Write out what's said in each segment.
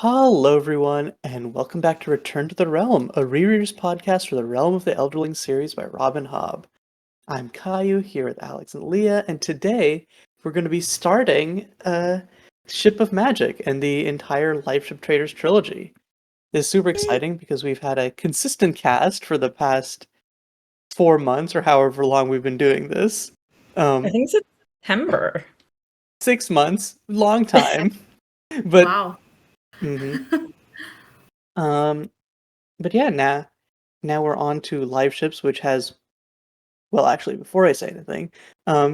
Hello, everyone, and welcome back to Return to the Realm, a rereaders podcast for the Realm of the Elderlings series by Rob and Hobb. I'm Kayiu here with Alex and Leah, and today we're going to be starting Ship of Magic and the entire Life Ship Traders trilogy. This is super exciting because we've had a consistent cast for the past 4 months or however long we've been doing this. I think it's September. 6 months, long time, but Wow. But yeah, now we're on to Live Ships, which has, well, actually, before I say anything,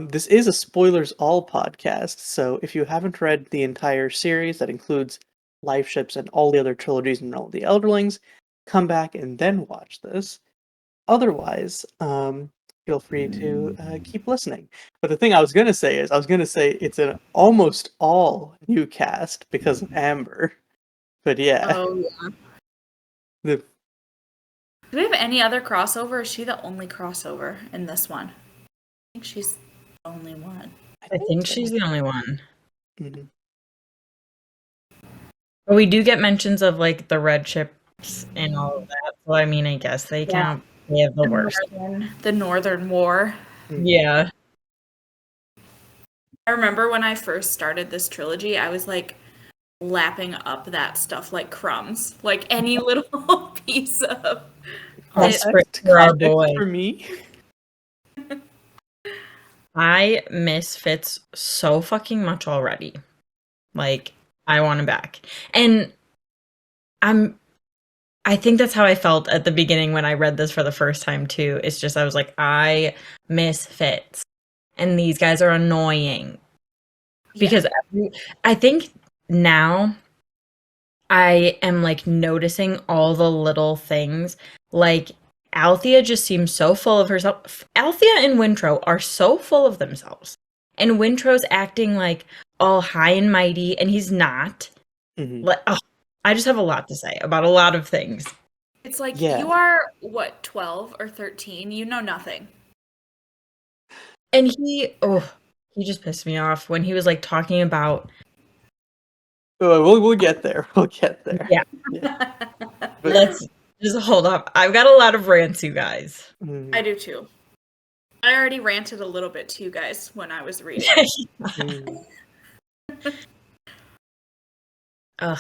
this is a spoilers all podcast. So if you haven't read the entire series that includes Live Ships and all the other trilogies and all the Elderlings, come back and then watch this. Otherwise, feel free to keep listening. But the thing I was gonna say is, it's an almost all new cast because of Amber. But yeah, Oh, yeah. the Do we have any other crossover? Or is she the only crossover in this one? I think she's the only one. I think she's the only one. Mhm. But we do get mentions of like the red ships and all of that. So I mean, I guess they count. They have the worst. The Northern War. Yeah. I remember when I first started this trilogy, I was like lapping up that stuff like crumbs. Like any little piece of Desperate for our Context boy. for me. I miss Fitz so fucking much already. Like, I want him back. And I think that's how I felt at the beginning when I read this for the first time too. It's just I was like, I miss Fitz. And these guys are annoying. Because I think now I am like noticing all the little things. Like Althea just seems so full of herself. Althea and Wintro are so full of themselves. And Wintro's acting like all high and mighty, and he's not. Mhm. Like, I just have a lot to say about a lot of things. It's like, Yeah. you are, what, 12 or 13? You know nothing. And he just pissed me off when he was like talking about. We'll get there. We'll get there. Yeah. But, Let's just hold up. I've got a lot of rants, you guys. I do too. I already ranted a little bit to you guys when I was reading. Ugh.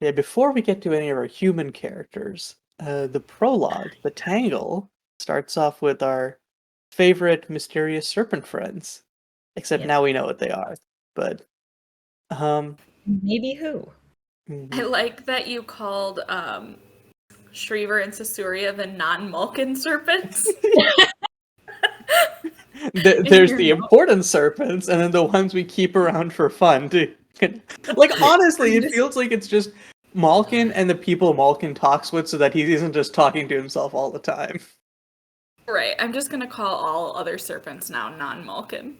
Yeah, before we get to any of our human characters, the prologue, the Tangle, starts off with our favorite mysterious serpent friends. Except Yep. now we know what they are. But Maybe who? I like that you called Shriver and Sasuria the non-Mulkin serpents. There's the important serpents, and then the ones we keep around for fun. Like, honestly, it feels like it's just Malkin and the people Malkin talks with so that he isn't just talking to himself all the time. Right, I'm just gonna call all other serpents now non-Mulkin.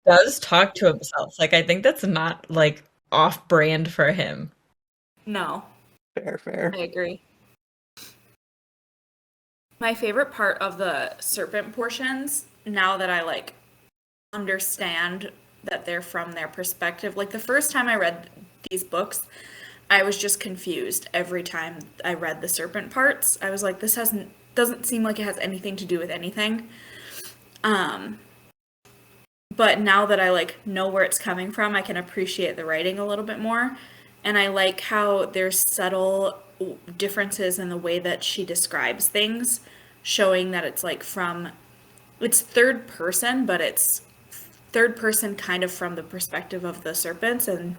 Does talk to himself. Like, I think that's not, like, off-brand for him. No. Fair. I agree. My favorite part of the serpent portions, now that I, like, understand that they're from their perspective, like, the first time I read these books, I was just confused every time I read the serpent parts. I was like, this doesn't seem like it has anything to do with anything. But now that I like know where it's coming from, I can appreciate the writing a little bit more. And I like how there's subtle differences in the way that she describes things, showing that it's like it's third person, but it's third person kind of from the perspective of the serpents, and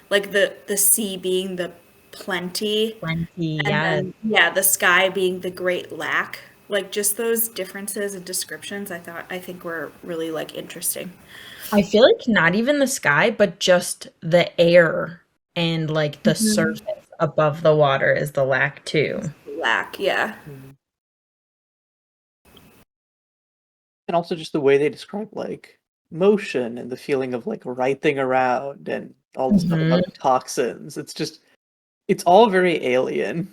like the sea being the plenty, And then, the sky being the great lack. Like, just those differences and descriptions, I think were really, like, interesting. I feel like not even the sky, but just the air and, like, the surface above the water is the lack, too. Lack, yeah. And also just the way they describe, like, motion and the feeling of, like, writhing around and all the stuff about toxins. It's all very alien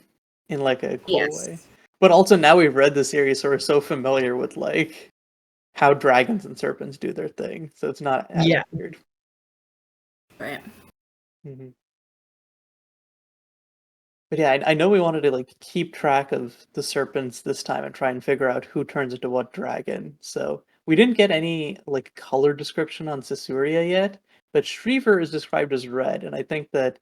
in, like, a cool way. But also now we've read the series, so we're so familiar with, like, how dragons and serpents do their thing. So it's not as weird. Right. But yeah, I know we wanted to like keep track of the serpents this time and try and figure out who turns into what dragon. So we didn't get any like color description on Susuria yet, but Shriver is described as red, and I think that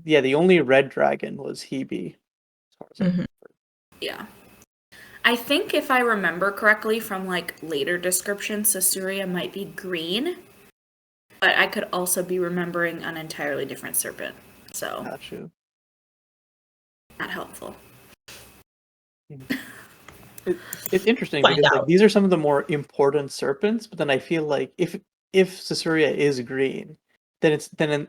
yeah, the only red dragon was Hebe, as far as I Mhm. Yeah. I think if I remember correctly from like later descriptions, Susuria might be green, but I could also be remembering an entirely different serpent. So got you. not helpful. It's interesting Find because like out. these are some of the more important serpents, but then I feel like if Susuria is green, then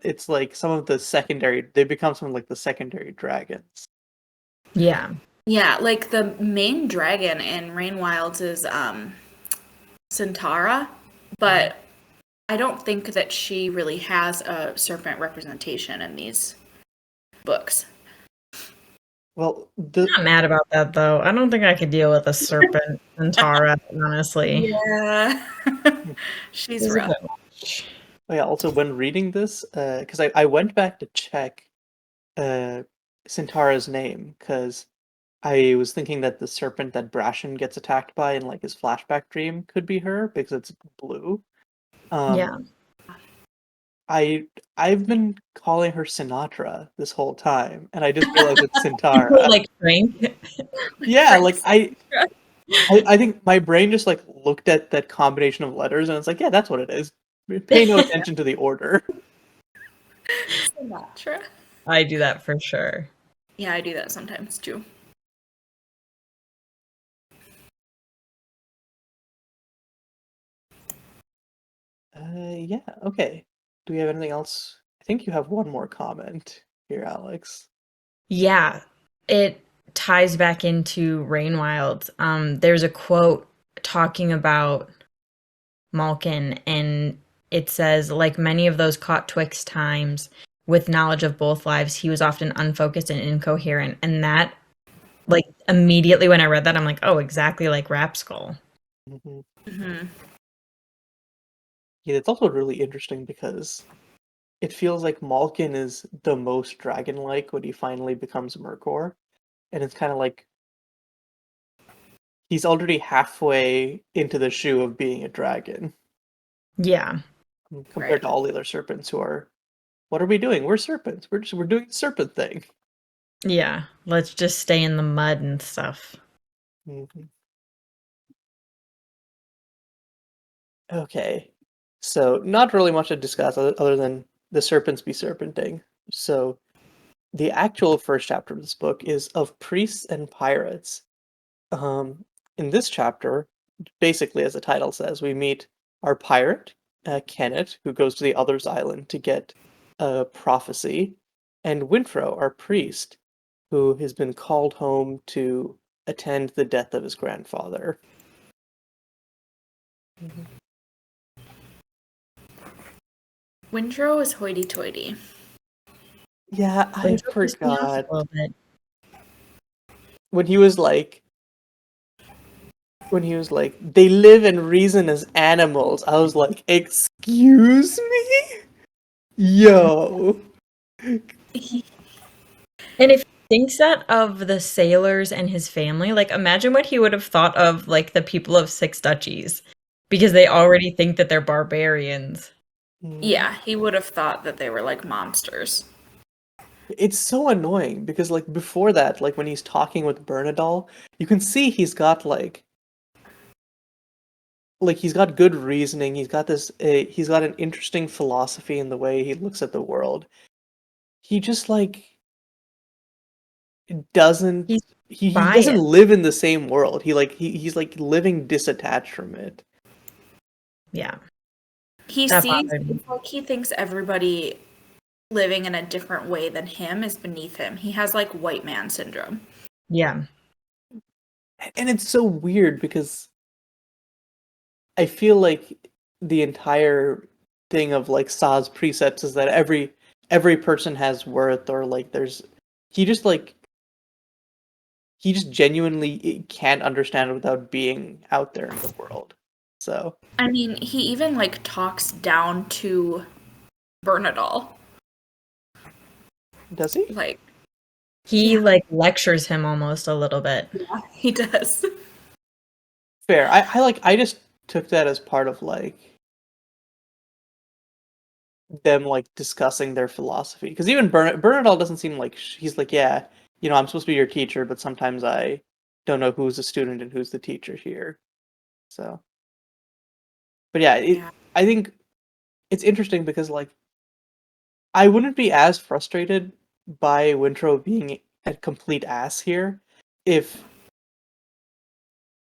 it's like some of the secondary they become some of like the secondary dragons. Yeah. Yeah, like the main dragon in Rain Wilds is Centaura, but I don't think that she really has a serpent representation in these books. Well, I'm not mad about that though. I don't think I could deal with a serpent and Tara, honestly. Yeah. She's It's a rough. bit much. oh yeah, also when reading this, because I went back to check uh Centaura's name because I was thinking that the serpent that Brashen gets attacked by in like his flashback dream could be her because it's blue. Um, Yeah. I've been calling her Sinatra this whole time, and I just realized it's Centaura. Like Frank. Yeah, like Frank's I think my brain just like looked at that combination of letters and it's like, yeah, that's what it is. Pay no attention to the order. Sinatra. I do that for sure. Yeah, I do that sometimes too. Yeah, okay. Do we have anything else? I think you have one more comment here, Alex. Yeah. It ties back into Rain Wilds. There's a quote talking about Malkin, and it says, like many of those caught twixt times, with knowledge of both lives, he was often unfocused and incoherent. And that, like, immediately when I read that, I'm like, oh, exactly like Rapskull. Mhm. Hmm. Yeah, it's also really interesting because it feels like Malkin is the most dragon-like when he finally becomes Murkor, and it's kind of like he's already halfway into the shoe of being a dragon Yeah. compared Right. to all the other serpents who are, what are we doing? We're serpents. We're doing the serpent thing. Yeah. Let's just stay in the mud and stuff. Mhm. Okay, so not really much to discuss other than the serpents be serpenting. So the actual first chapter of this book is of priests and pirates. In this chapter, basically, as the title says, we meet our pirate, Kennit, who goes to the Other's Island to get a prophecy, and Winfro, our priest, who has been called home to attend the death of his grandfather. Mhm. Windrow is hoity-toity. Yeah, I Winter pissed me off forgot a little bit. when he was like, they live and reason as animals. I was like, excuse me? Yo. And if he thinks that of the sailors and his family, like imagine what he would have thought of like the people of Six Duchies, because they already think that they're barbarians. Yeah, he would have thought that they were like monsters. It's so annoying because like before that, like when he's talking with Bernadal, you can see he's got good reasoning. He's got an interesting philosophy in the way he looks at the world. He just like doesn't He's he doesn't biased. live in the same world. He's like living disattached from it. Yeah, He that sees, bothered me. it's like he thinks everybody living in a different way than him is beneath him. He has like white man syndrome. Yeah. And it's so weird because I feel like the entire thing of like Sa's precepts is that every person has worth, or like he just like he just genuinely can't understand it without being out there in the world. So I mean, he even like talks down to Bernadal. does he? Like, He like lectures him almost a little bit. Yeah, he does. Fair. I just took that as part of like them like discussing their philosophy, because even Bernadette doesn't seem like he's like, yeah, I'm supposed to be your teacher, but sometimes I don't know who's the student and who's the teacher here. So, but yeah, I think it's interesting because like I wouldn't be as frustrated by Wintrow being a complete ass here if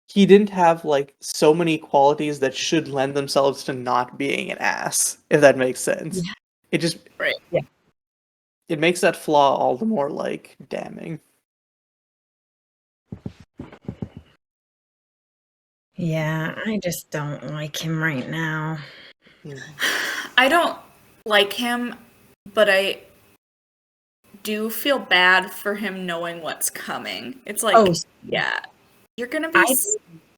he didn't have like so many qualities that should lend themselves to not being an ass, if that makes sense. Yeah. It just Right. Yeah. It makes that flaw all the more like damning. Yeah, I just don't like him right now. I don't like him, but I do feel bad for him knowing what's coming. It's like, yeah, you're gonna be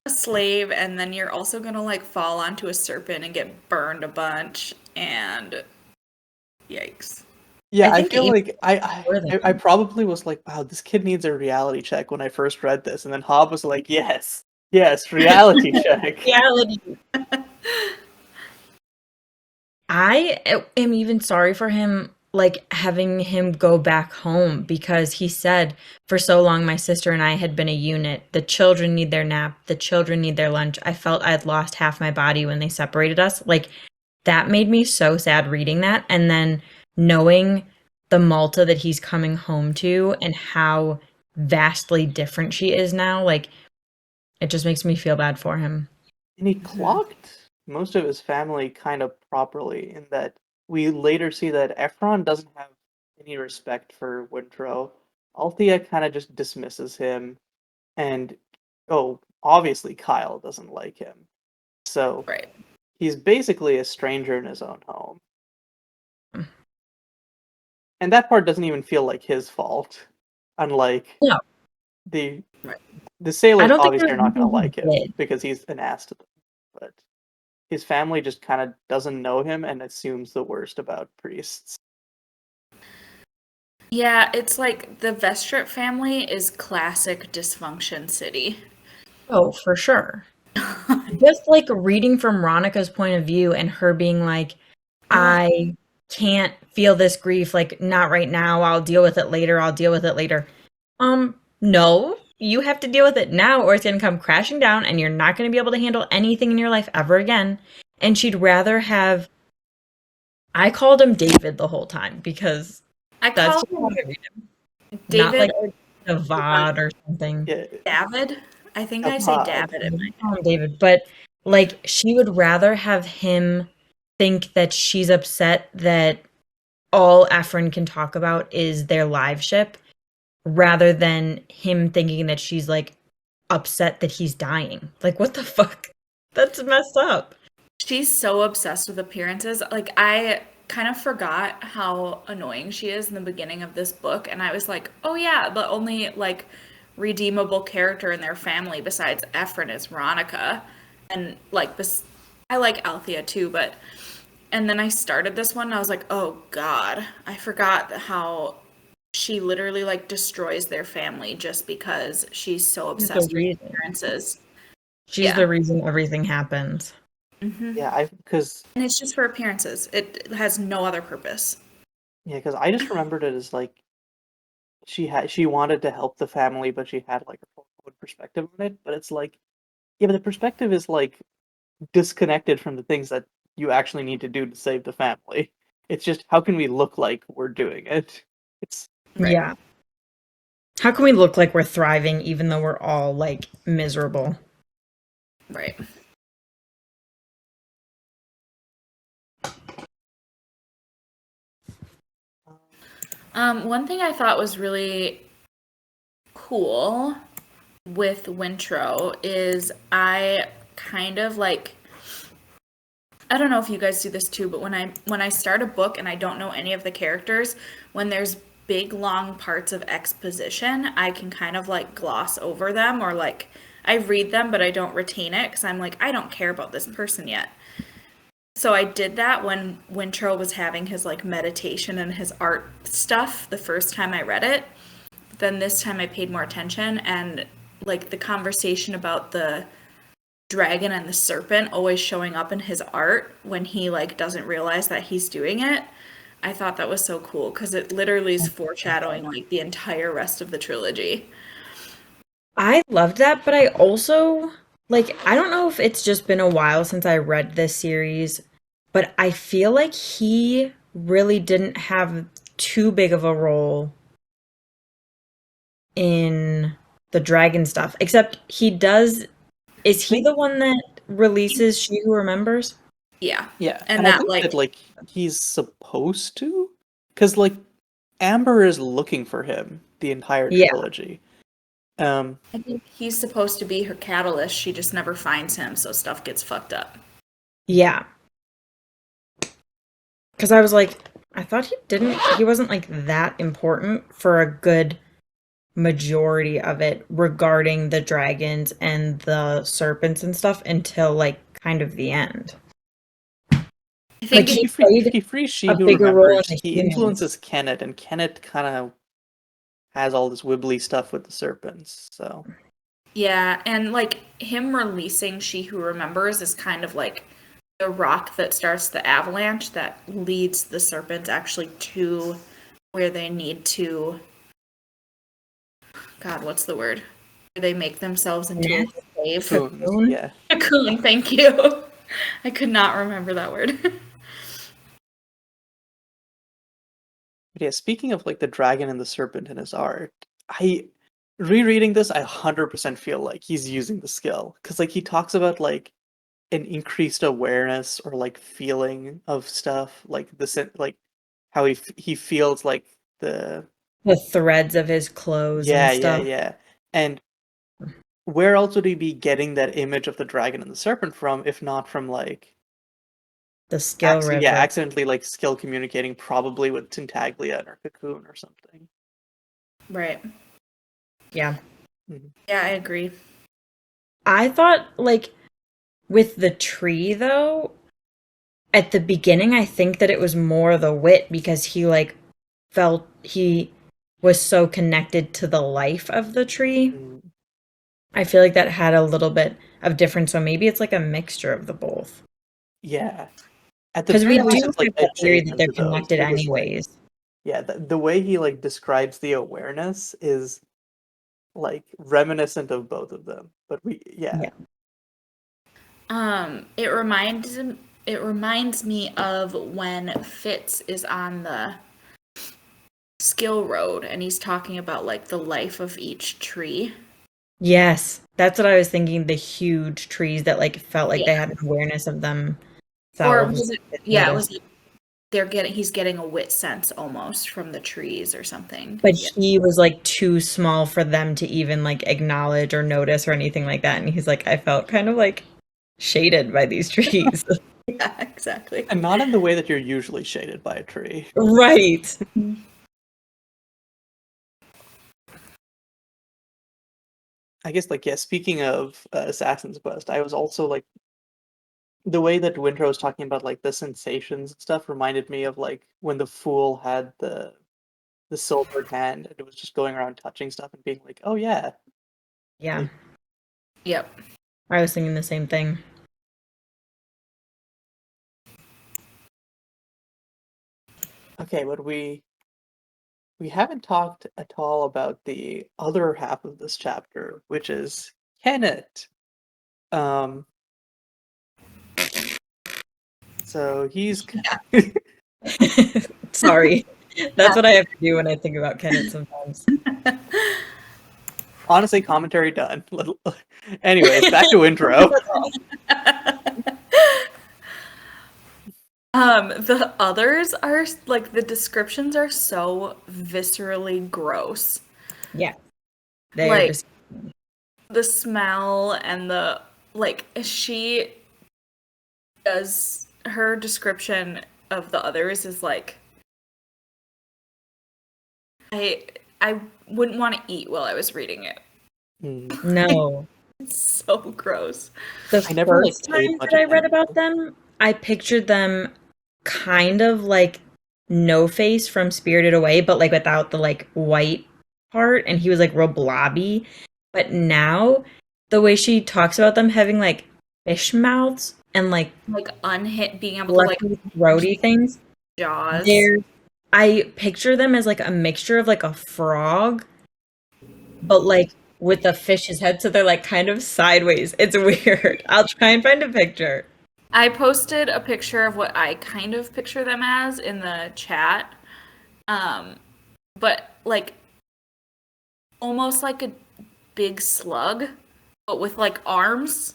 a slave, and then you're also gonna like fall onto a serpent and get burned a bunch, and yikes. Yeah, I feel like I probably was like, wow, this kid needs a reality check when I first read this, and then Hobb was like, yes, reality check. Reality. I am even sorry for him, like having him go back home, because he said for so long my sister and I had been a unit. The children need their nap, the children need their lunch. I felt I'd lost half my body when they separated us. Like that made me so sad reading that, and then knowing the Malta that he's coming home to and how vastly different she is now, like it just makes me feel bad for him. And he clocked most of his family kind of properly, in that we later see that Ephron doesn't have any respect for Wintrow. Althea kind of just dismisses him, and obviously Kyle doesn't like him. So he's basically a stranger in his own home. And that part doesn't even feel like his fault. Unlike the sailors obviously are not going to like him because he's an ass to them. But his family just kind of doesn't know him and assumes the worst about priests. Yeah, it's like the Vestrip family is classic dysfunction city. Oh, for sure. Just like reading from Ronica's point of view and her being like, I can't feel this grief, like not right now, I'll deal with it later. No, you have to deal with it now, or it's going to come crashing down and you're not going to be able to handle anything in your life ever again. And she'd rather have, I called him David the whole time because that's called him David, not like Navad or something. David? I think I say David in my head. David, but like she would rather have him think that she's upset that all Ephron can talk about is their live ship, rather than him thinking that she's like upset that he's dying. Like, what the fuck? That's messed up. She's so obsessed with appearances. Like, I kind of forgot how annoying she is in the beginning of this book, and I was like, oh yeah, the only like redeemable character in their family besides Ephron is Ronica. And like this, I like Althea too, but and then I started this one and I was like, oh god, I forgot how she literally like destroys their family just because she's so obsessed with appearances. She's the reason everything happens. Mm-hmm. Yeah, because and it's just for appearances. It has no other purpose. Yeah, because I just remembered it as like she wanted to help the family, but she had like a own perspective on it. But it's like, yeah, but the perspective is like disconnected from the things that you actually need to do to save the family. It's just, how can we look like we're doing it? It's yeah. How can we look like we're thriving even though we're all like miserable? Right. One thing I thought was really cool with Wintrow is I kind of like, I don't know if you guys do this too, but when I start a book and I don't know any of the characters, when there's big long parts of exposition, I can kind of like gloss over them, or like I read them but I don't retain it because I'm like, I don't care about this person yet. So I did that when Wintrow was having his like meditation and his art stuff the first time I read it. then this time I paid more attention, and like the conversation about the dragon and the serpent always showing up in his art when he like doesn't realize that he's doing it. I thought that was so cool because it literally is foreshadowing like the entire rest of the trilogy. I loved that, but I also like I don't know if it's just been a while since I read this series, but I feel like he really didn't have too big of a role in the dragon stuff, except he does. Is he the one that releases She Who Remembers? Yeah. Yeah, And I that think like that like he's supposed to, because like Amber is looking for him the entire Yeah. trilogy. I think he's supposed to be her catalyst. She just never finds him, so stuff gets fucked up. Yeah. Because I was like, I thought he wasn't like that important for a good majority of it regarding the dragons and the serpents and stuff until like kind of the end. I think Like, He, he free, played he frees She a Who bigger role in Remembers. the He humans. influences Kennit, and Kennit kind of has all this wibbly stuff with the serpents. So yeah, and like him releasing She Who Remembers is kind of like the rock that starts the avalanche that leads the serpents actually to where they need to. God, what's the word? Where they make themselves into a cave. cocoons, Cocoon? yeah. Cocoon, thank you. I could not remember that word. But yeah, speaking of like the dragon and the serpent in his art, I rereading this, I 100% feel like he's using the skill because like he talks about like an increased awareness or like feeling of stuff, like like how he feels like the threads of his clothes and stuff. yeah. And where else would he be getting that image of the dragon and the serpent from if not from like The skill river. accidentally like skill communicating probably with Tintaglia or Cocoon or something. Right. Yeah. Mm-hmm. Yeah, I agree. I thought like with the tree though, at the beginning I think that it was more the wit because he like felt he was so connected to the life of the tree. Mm. I feel like that had a little bit of difference, so maybe it's like a mixture of the both. Yeah. At the Because we very least, do it's like have the theory that adjacent they're to those, connected because like anyways. yeah, the way he like describes the awareness is like reminiscent of both of them. But Yeah. It reminds me of when Fitz is on the skill road and he's talking about like the life of each tree. Yes, that's what I was thinking. The huge trees that like felt like they Yeah. had an awareness of themselves. Or was it? Yeah, it noticed. was. He's getting a wit sense almost from the trees or something. But Yeah. he was like too small for them to even like acknowledge or notice or anything like that. And he's like, I felt kind of like shaded by these trees. Yeah, exactly. and not in the way that you're usually shaded by a tree. Right. I guess like yeah, speaking of Assassin's Quest, I was also like the way that Winter was talking about like the sensations and stuff reminded me of like when the fool had the silvered hand and it was just going around touching stuff and being like, oh yeah. Yeah. Like, Yep. I was thinking the same thing. okay, but we haven't talked at all about the other half of this chapter, which is Kennit. So he's Sorry. That's what I have to do when I think about Kennit sometimes. honestly commentary done. Anyways, back to intro. The others are like the descriptions are so viscerally gross. Yeah. They're Like just the smell and the like she does her description of the others is like I wouldn't want to eat while I was reading it. no. It's so gross. The I never, like, first paid time much that I read attention. about them, I pictured them kind of like No Face from Spirited Away, but like without the like white part, and he was like real blobby. But now the way she talks about them having like fish mouths and like being able to like throaty things, jaws. I picture them as like a mixture of like a frog, but like with a fish's head, so they're like kind of sideways. It's weird. I'll try and find a picture. I posted a picture of what I kind of picture them as in the chat. But like almost like a big slug, but with like arms.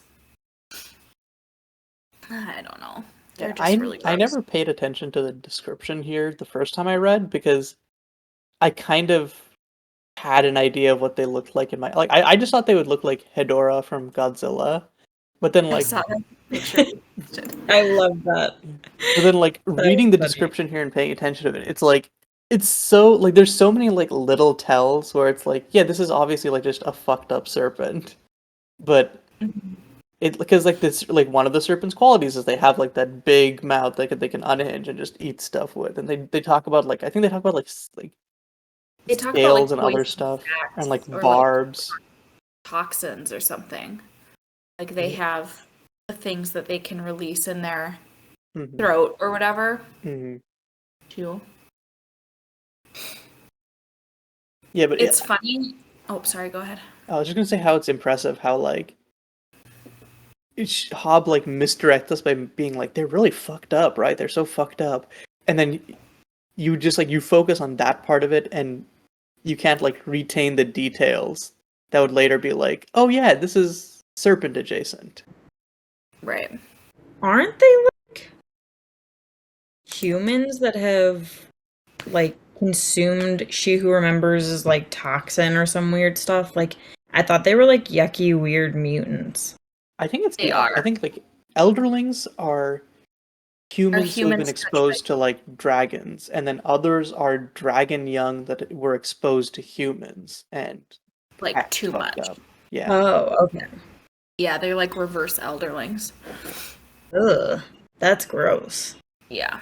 I don't know. They're just really gross. I never paid attention to the description here the first time I read because I kind of had an idea of what they looked like in my I just thought they would look like Hedorah from Godzilla. But then like I saw that picture. I love that. But then like reading the description here and paying attention to it, it's so like there's so many like little tells where it's like, yeah, this is obviously like just a fucked up serpent. But it because like this like one of the serpent's qualities is they have like that big mouth they can unhinge and just eat stuff with. And they talk about like I think they talk about like they talk scales about, like, and other stuff and like or, barbs. Like, toxins or something. Like they have the things that they can release in their throat or whatever. Too. Yeah, but it's funny. Oh, sorry, go ahead. I was just gonna say how it's impressive how like Hobb like misdirects us by being like they're really fucked up, right? They're so fucked up, and then you just like you focus on that part of it, and you can't like retain the details that would later be like, oh yeah, this is serpent adjacent. Right. Aren't they like humans that have like consumed She Who Remembers' like toxin or some weird stuff? Like I thought they were like yucky weird mutants. I think they are. I think like Elderlings are humans who have been exposed to like dragons, and then others are dragon young that were exposed to humans and like too much. Up. Yeah. Oh, okay. Yeah, they're like reverse Elderlings. Ugh, that's gross. Yeah.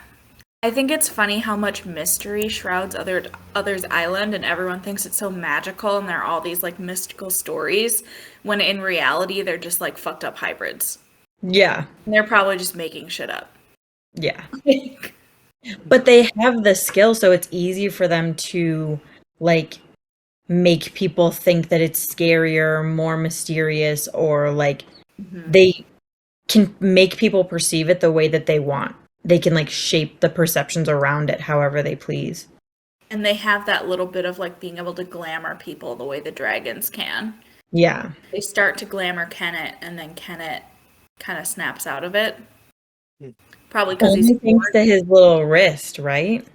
I think it's funny how much mystery shrouds Others Island, and everyone thinks it's so magical and there are all these like mystical stories, when in reality they're just like fucked up hybrids. Yeah. And they're probably just making shit up. Yeah. But they have the skill, so it's easy for them to like make people think that it's scarier, more mysterious, or like they can make people perceive it the way that they want. They can like shape the perceptions around it however they please. And they have that little bit of like being able to glamour people the way the dragons can. Yeah. They start to glamour Kennit, and then Kennit kind of snaps out of it. Probably because he's thanks to his little wrist, right?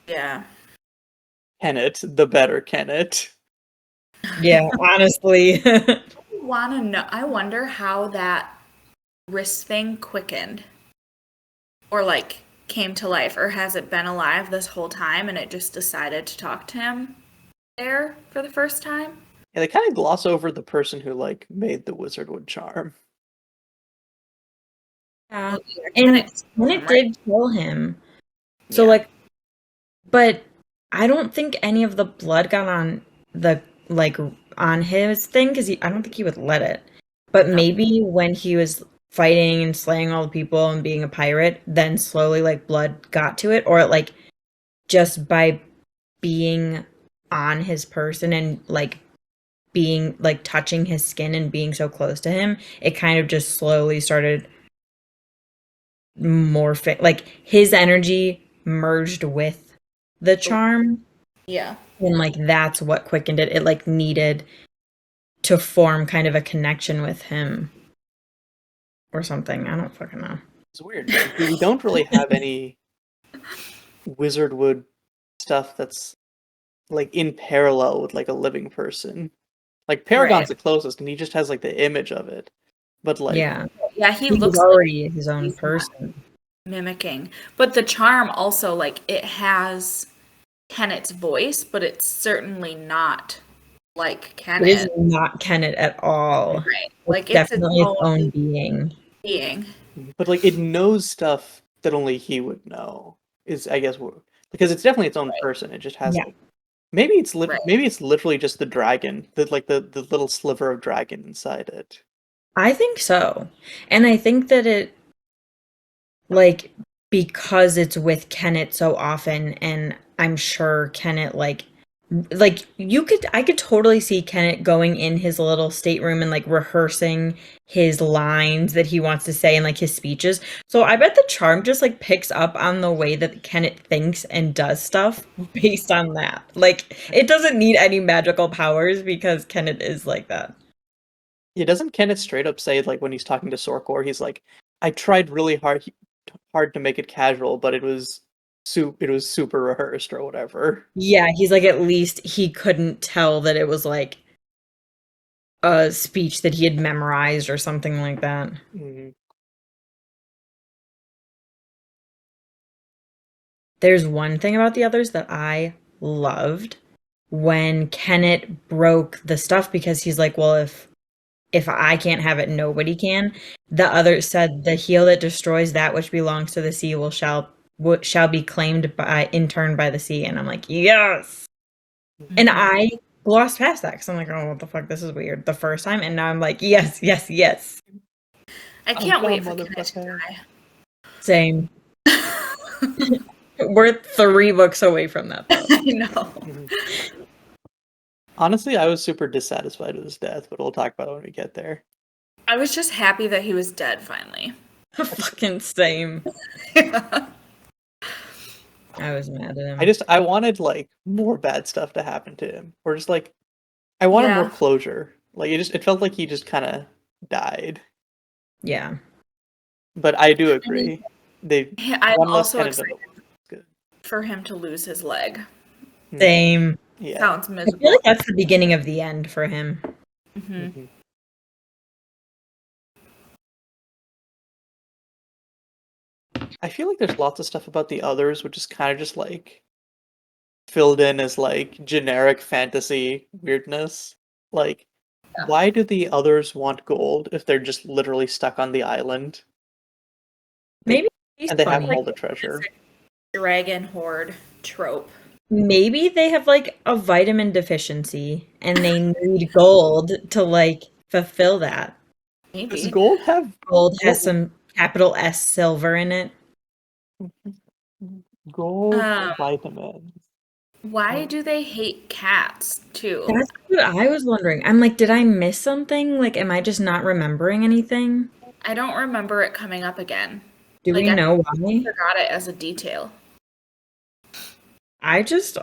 Yeah. Kennit, the better Kennit. Yeah, honestly. I want to know. I wonder how that wrist thing quickened. Or like came to life, or has it been alive this whole time and it just decided to talk to him there for the first time? Yeah, they kind of gloss over the person who like made the wizardwood charm. Yeah, and it did kill him. So like, but I don't think any of the blood got on the like on his thing because I don't think he would let it. But maybe when he was fighting and slaying all the people and being a pirate, then slowly like blood got to it, or like just by being on his person and like being like touching his skin and being so close to him, it kind of just slowly started morphing, like his energy merged with the charm. Yeah. And like that's what quickened it. It like needed to form kind of a connection with him. Or something. I don't fucking know. It's weird. We don't really have any wizardwood stuff that's like in parallel with like a living person. Like Paragon's the closest, and he just has like the image of it. But like yeah, he looks already like his own person, mimicking. But the charm also like it has Kennit's voice, but it's certainly not like Kennit. It is not Kennit at all. Right. Like it's definitely its own being. But like it knows stuff that only he would know. Is I guess because it's definitely its own person. It just has like Maybe it's Right. maybe it's literally just the dragon, the little sliver of dragon inside it. I think so. And I think that it, like, because it's with Kennit so often, and I'm sure Kennit, like, I could totally see Kennit going in his little stateroom and like rehearsing his lines that he wants to say and like his speeches. So I bet the charm just like picks up on the way that Kennit thinks and does stuff based on that. Like, it doesn't need any magical powers because Kennit is like that. Yeah, doesn't Kenneth straight up say, like, when he's talking to Sorkor, he's like, "I tried really hard to make it casual, but it was super rehearsed or whatever." Yeah, he's like, at least he couldn't tell that it was like a speech that he had memorized or something like that. Mhm. There's one thing about the others that I loved when Kennit broke the stuff because he's like, well, if I can't have it, nobody can. The other said, the heel that destroys that which belongs to the sea shall be claimed by in turn by the sea. And I'm like, yes. And I glossed past that because I'm like, oh, what the fuck, this is weird the first time, and now I'm like, yes, yes, yes. I can't Oh, wait for Kennit to motherfucker. die. Same. We're 3 books away from that, though. I know. Mhm. Honestly, I was super dissatisfied with his death, but we'll talk about it when we get there. I was just happy that he was dead finally. Fucking same. I was mad at him. I wanted, like, more bad stuff to happen to him. Or just, like, I wanted more Yeah. closure. Like, it felt like he just kind of died. Yeah. But I do agree. I'm one less also Kenneth in the excited world is good. for him to lose his leg. Same. Yeah. Sounds I miserable. feel like that's the beginning of the end for him. Mm-hmm. Mhm. I feel like there's lots of stuff about the others which is kind of just like filled in as like generic fantasy weirdness. Like, why do the others want gold if they're just literally stuck on the island Maybe he's and they have funny. all the treasure? Dragon horde trope. Maybe they have like a vitamin deficiency and they need gold to like fulfill that. Does Maybe. gold have Gold has some capital S silver in it. gold Um, vitamins? Why do they hate cats too? That's what I was wondering. I'm like, did I miss something? Like, am I just not remembering anything? I don't remember it coming up again. Do Like, we I know why? forgot it as a detail. I just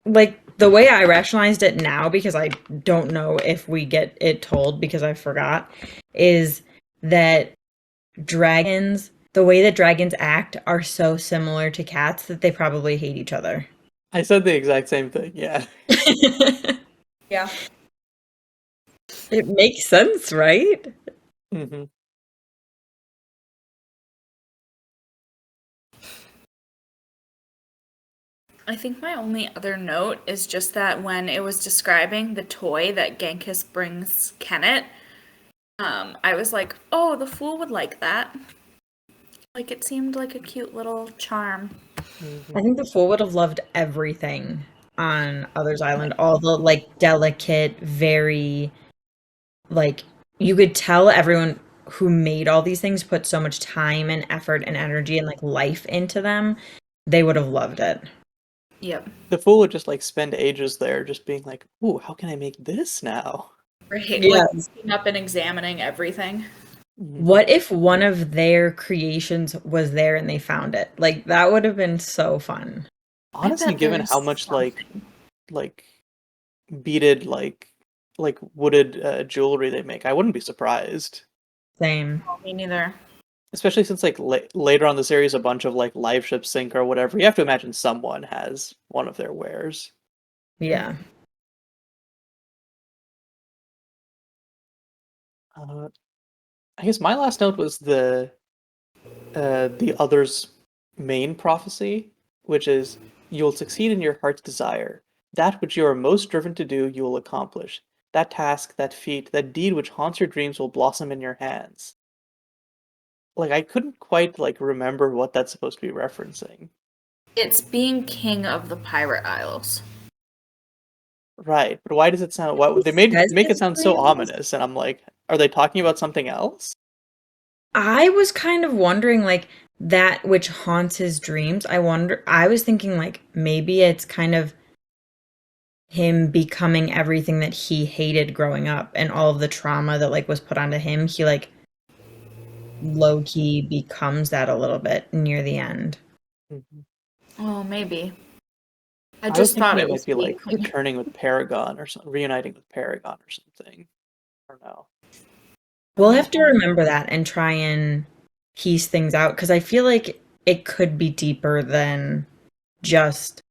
like the way I rationalized it now because I don't know if we get it told because I forgot is that dragons, the way that dragons act are so similar to cats that they probably hate each other. I said the exact same thing, yeah. Yeah. It makes sense, right? hmm I think my only other note is just that when it was describing the toy that Genghis brings Kennit, I was like, oh, the fool would like that. Like, it seemed like a cute little charm. I think the fool would have loved everything on Others Island. All the like delicate, very like you could tell everyone who made all these things put so much time and effort and energy and like life into them. They would have loved it. Yep. The fool would just like spend ages there just being like, ooh, how can I make this now? Right. Yeah. Like, sitting up and examining everything. What if one of their creations was there and they found it? Like that would have been so fun. Honestly, bet given there's how much something. like beaded like wooded jewelry they make, I wouldn't be surprised. Same. Oh, me neither. Especially since like later on the series, a bunch of like live ships sink or whatever. You have to imagine someone has one of their wares. Yeah. I guess my last note was the other's main prophecy, which is you'll succeed in your heart's desire. That which you are most driven to do, you will accomplish. That task, that feat, that deed which haunts your dreams will blossom in your hands. Like I couldn't quite like remember what that's supposed to be referencing. It's being king of the Pirate Isles. Right, but why does it sound? What they make it sound so ominous, and I'm like, are they talking about something else? I was kind of wondering, like, that which haunts his dreams. I was thinking, like, maybe it's kind of him becoming everything that he hated growing up and all of the trauma that, like, was put onto him. He, like, low-key becomes that a little bit near the end. Mhm. Oh, maybe. I I was just thinking thought it it might was be like weak. returning with Paragon or something, reuniting with Paragon or something. I don't know. We'll have to remember that and try and piece things out because I feel like it could be deeper than just.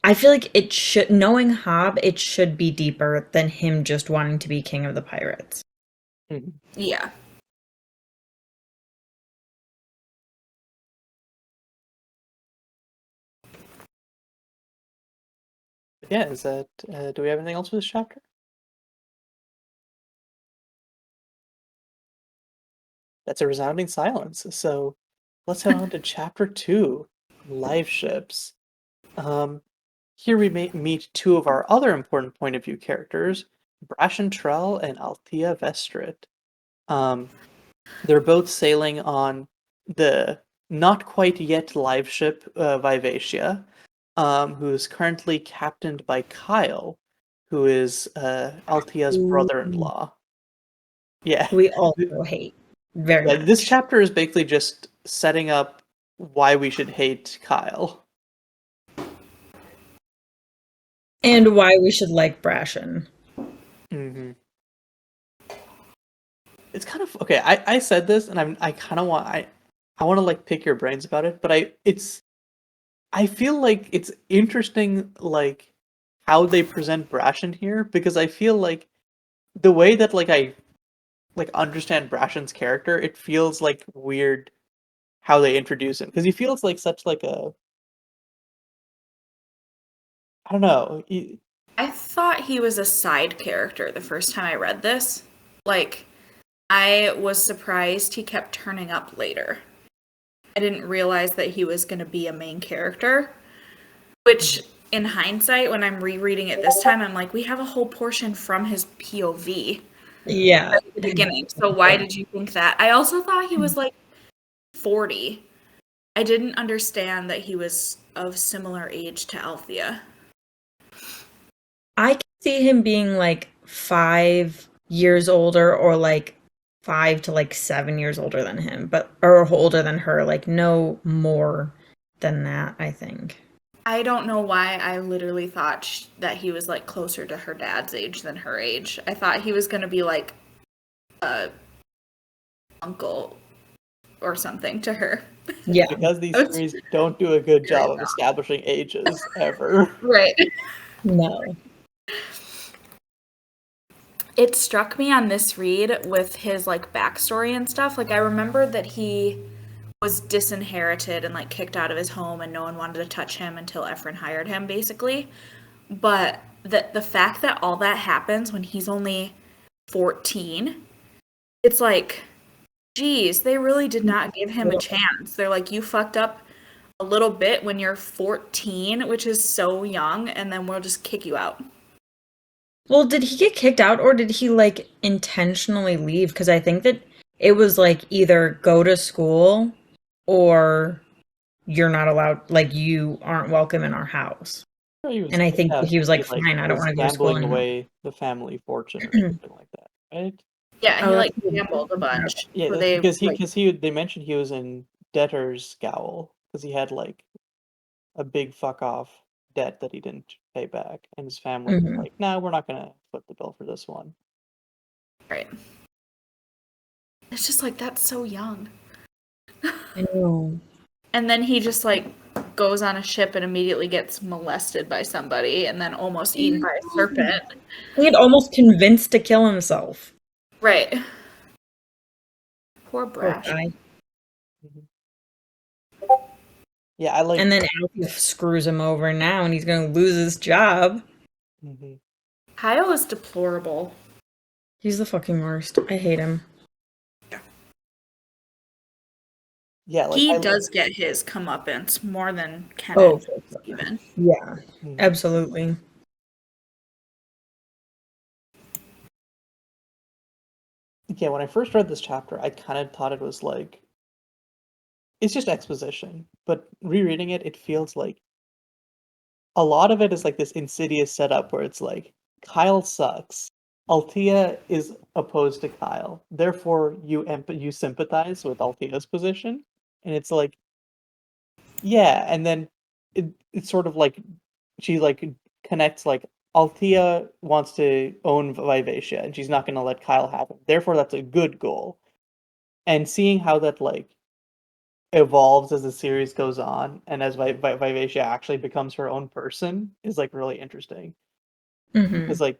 I feel like it should, knowing Hobb, it should be deeper than him just wanting to be king of the pirates. Mhm. Yeah. But yeah, is that? Do we have anything else for this chapter? That's a resounding silence. So let's head on to chapter 2, live ships. Um, Here we meet two of our other important point of view characters, Brashen Trell and Althea Vestrit. Um, they're both sailing on the not quite yet live ship Vivacia, who is currently captained by Kyle, who is Althea's Who brother-in-law. Yeah. we also hate very Yeah, this much. chapter is basically just setting up why we should hate Kyle. And why we should like Brashen. Hmm. It's kind of okay. I said this, and I kind of want I want to like pick your brains about it, but I feel like it's interesting like how they present Brashen here because I feel like the way that like I like understand Brashen's character, it feels like weird how they introduce him because he feels like such like a I don't know. I thought he was a side character the first time I read this. Like, I was surprised he kept turning up later. I didn't realize that he was going to be a main character, which in hindsight, when I'm rereading it this time, I'm like, we have a whole portion from his POV Yeah. at the beginning. So why did you think that? I also thought he was like 40. I didn't understand that he was of similar age to Althea. I can see him being like 5 years older or like 5 to like 7 years older than him, but or older than her, like no more than that, I think. I don't know why I literally thought that he was like closer to her dad's age than her age. I thought he was going to be like a uncle or something to her. Yeah. Because these series don't do a good job of establishing ages ever. Right. No. It struck me on this read with his like backstory and stuff. Like I remembered that he was disinherited and like kicked out of his home and no one wanted to touch him until Ephraim hired him basically. But the fact that all that happens when he's only 14, it's like, geez, they really did not give him a chance. They're like, you fucked up a little bit when you're 14, which is so young, and then we'll just kick you out. Well, did he get kicked out or did he like intentionally leave? Because I think that it was like either go to school or you're not allowed, like you aren't welcome in our house. He was And I kicked think out he was because like, he fine, I don't was want to go to school gambling anymore. away the family fortune or something like that, right? Yeah, Oh, he like that's- gambled a bunch. Yeah, So that's they because they mentioned he was in debtor's scowl because he had like a big fuck off debt that he didn't pay back, and his family was Mhm. like, "No, we're not gonna foot the bill for this one." right. It's just like that's so young. I know. And then he just like goes on a ship and immediately gets molested by somebody and then almost eaten by a serpent. He had almost convinced to kill himself. Right. Poor Poor Brash. guy. Mhm. Yeah, I like. And then Alfie screws him over now and he's going to lose his job. Mhm. Kyle is deplorable. He's the fucking worst. I hate him. Yeah, like He I does get his comeuppance more than Oh, Kennit, for sure. even. Yeah, Mhm. absolutely. yeah, when I first read this chapter, I kind of thought it was like it's just exposition, but rereading it, it feels like a lot of it is like this insidious setup where it's like Kyle sucks. Althea is opposed to Kyle. Therefore, you sympathize with Althea's position, and it's like, yeah, and then it's sort of like she like connects like Althea wants to own Vivacia, and she's not going to let Kyle have it. Therefore, that's a good goal. And seeing how that like evolves as the series goes on, and as Vivacia actually becomes her own person, is like really interesting. Mm-hmm. Because like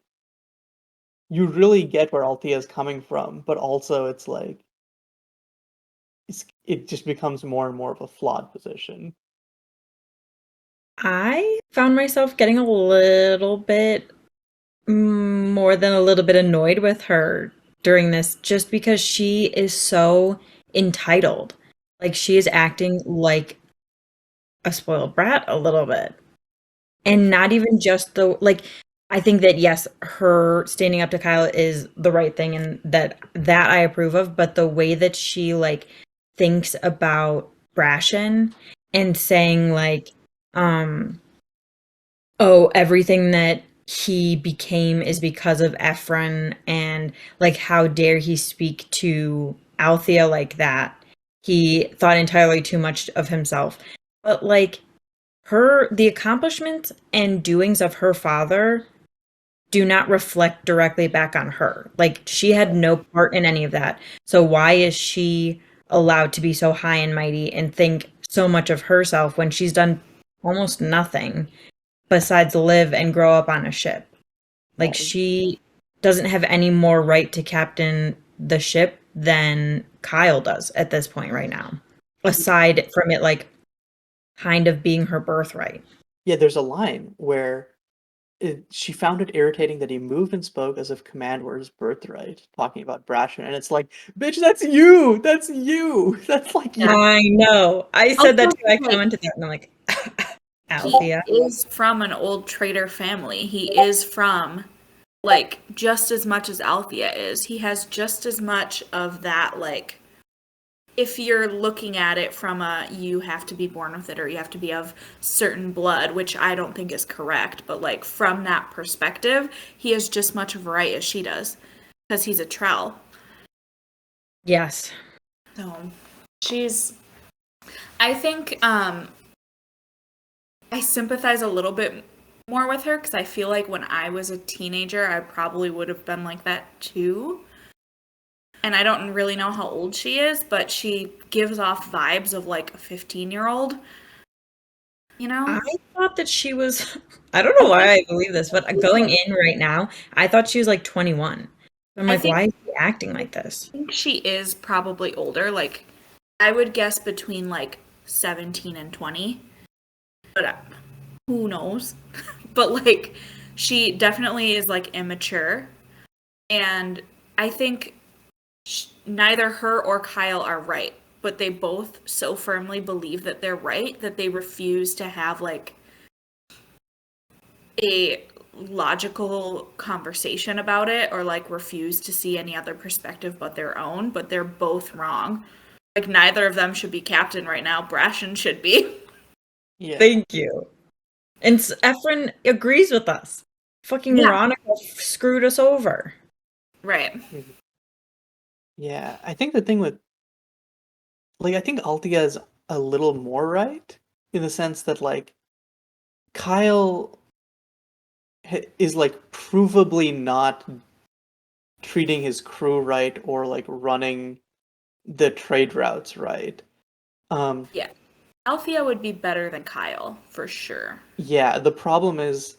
you really get where Althea is coming from, but also it's like it just becomes more and more of a flawed position. I found myself getting a little bit more than a little bit annoyed with her during this just because she is so entitled. Like she is acting like a spoiled brat a little bit. And not even just the like I think that yes, her standing up to Kyle is the right thing and that I approve of, but the way that she like thinks about Brashen and saying like um oh, everything that he became is because of Ephron, and like how dare he speak to Althea like that. He thought entirely too much of himself. But like the accomplishments and doings of her father do not reflect directly back on her. Like she had no part in any of that. So why is she allowed to be so high and mighty and think so much of herself when she's done almost nothing besides live and grow up on a ship? Like she doesn't have any more right to captain the ship than Kyle does at this point right now. Aside from it like kind of being her birthright. Yeah, there's a line where she found it irritating that he moved and spoke as if command were his birthright, talking about Brashen, and it's like, bitch, that's you! That's you! That's like you! I know. I said that Also, too. I like, commented that and I'm like, he Althea. is from an old trader family. He is from, like, just as much as Althea is. He has just as much of that, like, if you're looking at it from a you have to be born with it or you have to be of certain blood, which I don't think is correct, but like from that perspective, he has just much of a right as she does because he's a trell. Yes. So she's, I think, I sympathize a little bit more with her because I feel like when I was a teenager, I probably would have been like that too. And I don't really know how old she is, but she gives off vibes of like a 15-year-old. You know? I thought that she was, I don't know why I believe this, but going in right now, I thought she was like 21. I'm like, why is she acting like this? I think she is probably older. Like, I would guess between like 17 and 20. But who knows? But like, she definitely is like immature. And I think neither her or Kyle are right, but they both so firmly believe that they're right that they refuse to have like a logical conversation about it or like refuse to see any other perspective but their own, but they're both wrong. Like neither of them should be captain right now. Brashen should be. Yeah. Thank you. And Ephron agrees with us. Fucking Veronica screwed us over. Right. Yeah, I think the thing with like I think Althea is a little more right in the sense that like Kyle is like provably not treating his crew right or like running the trade routes right. Yeah. Althea would be better than Kyle for sure. Yeah, the problem is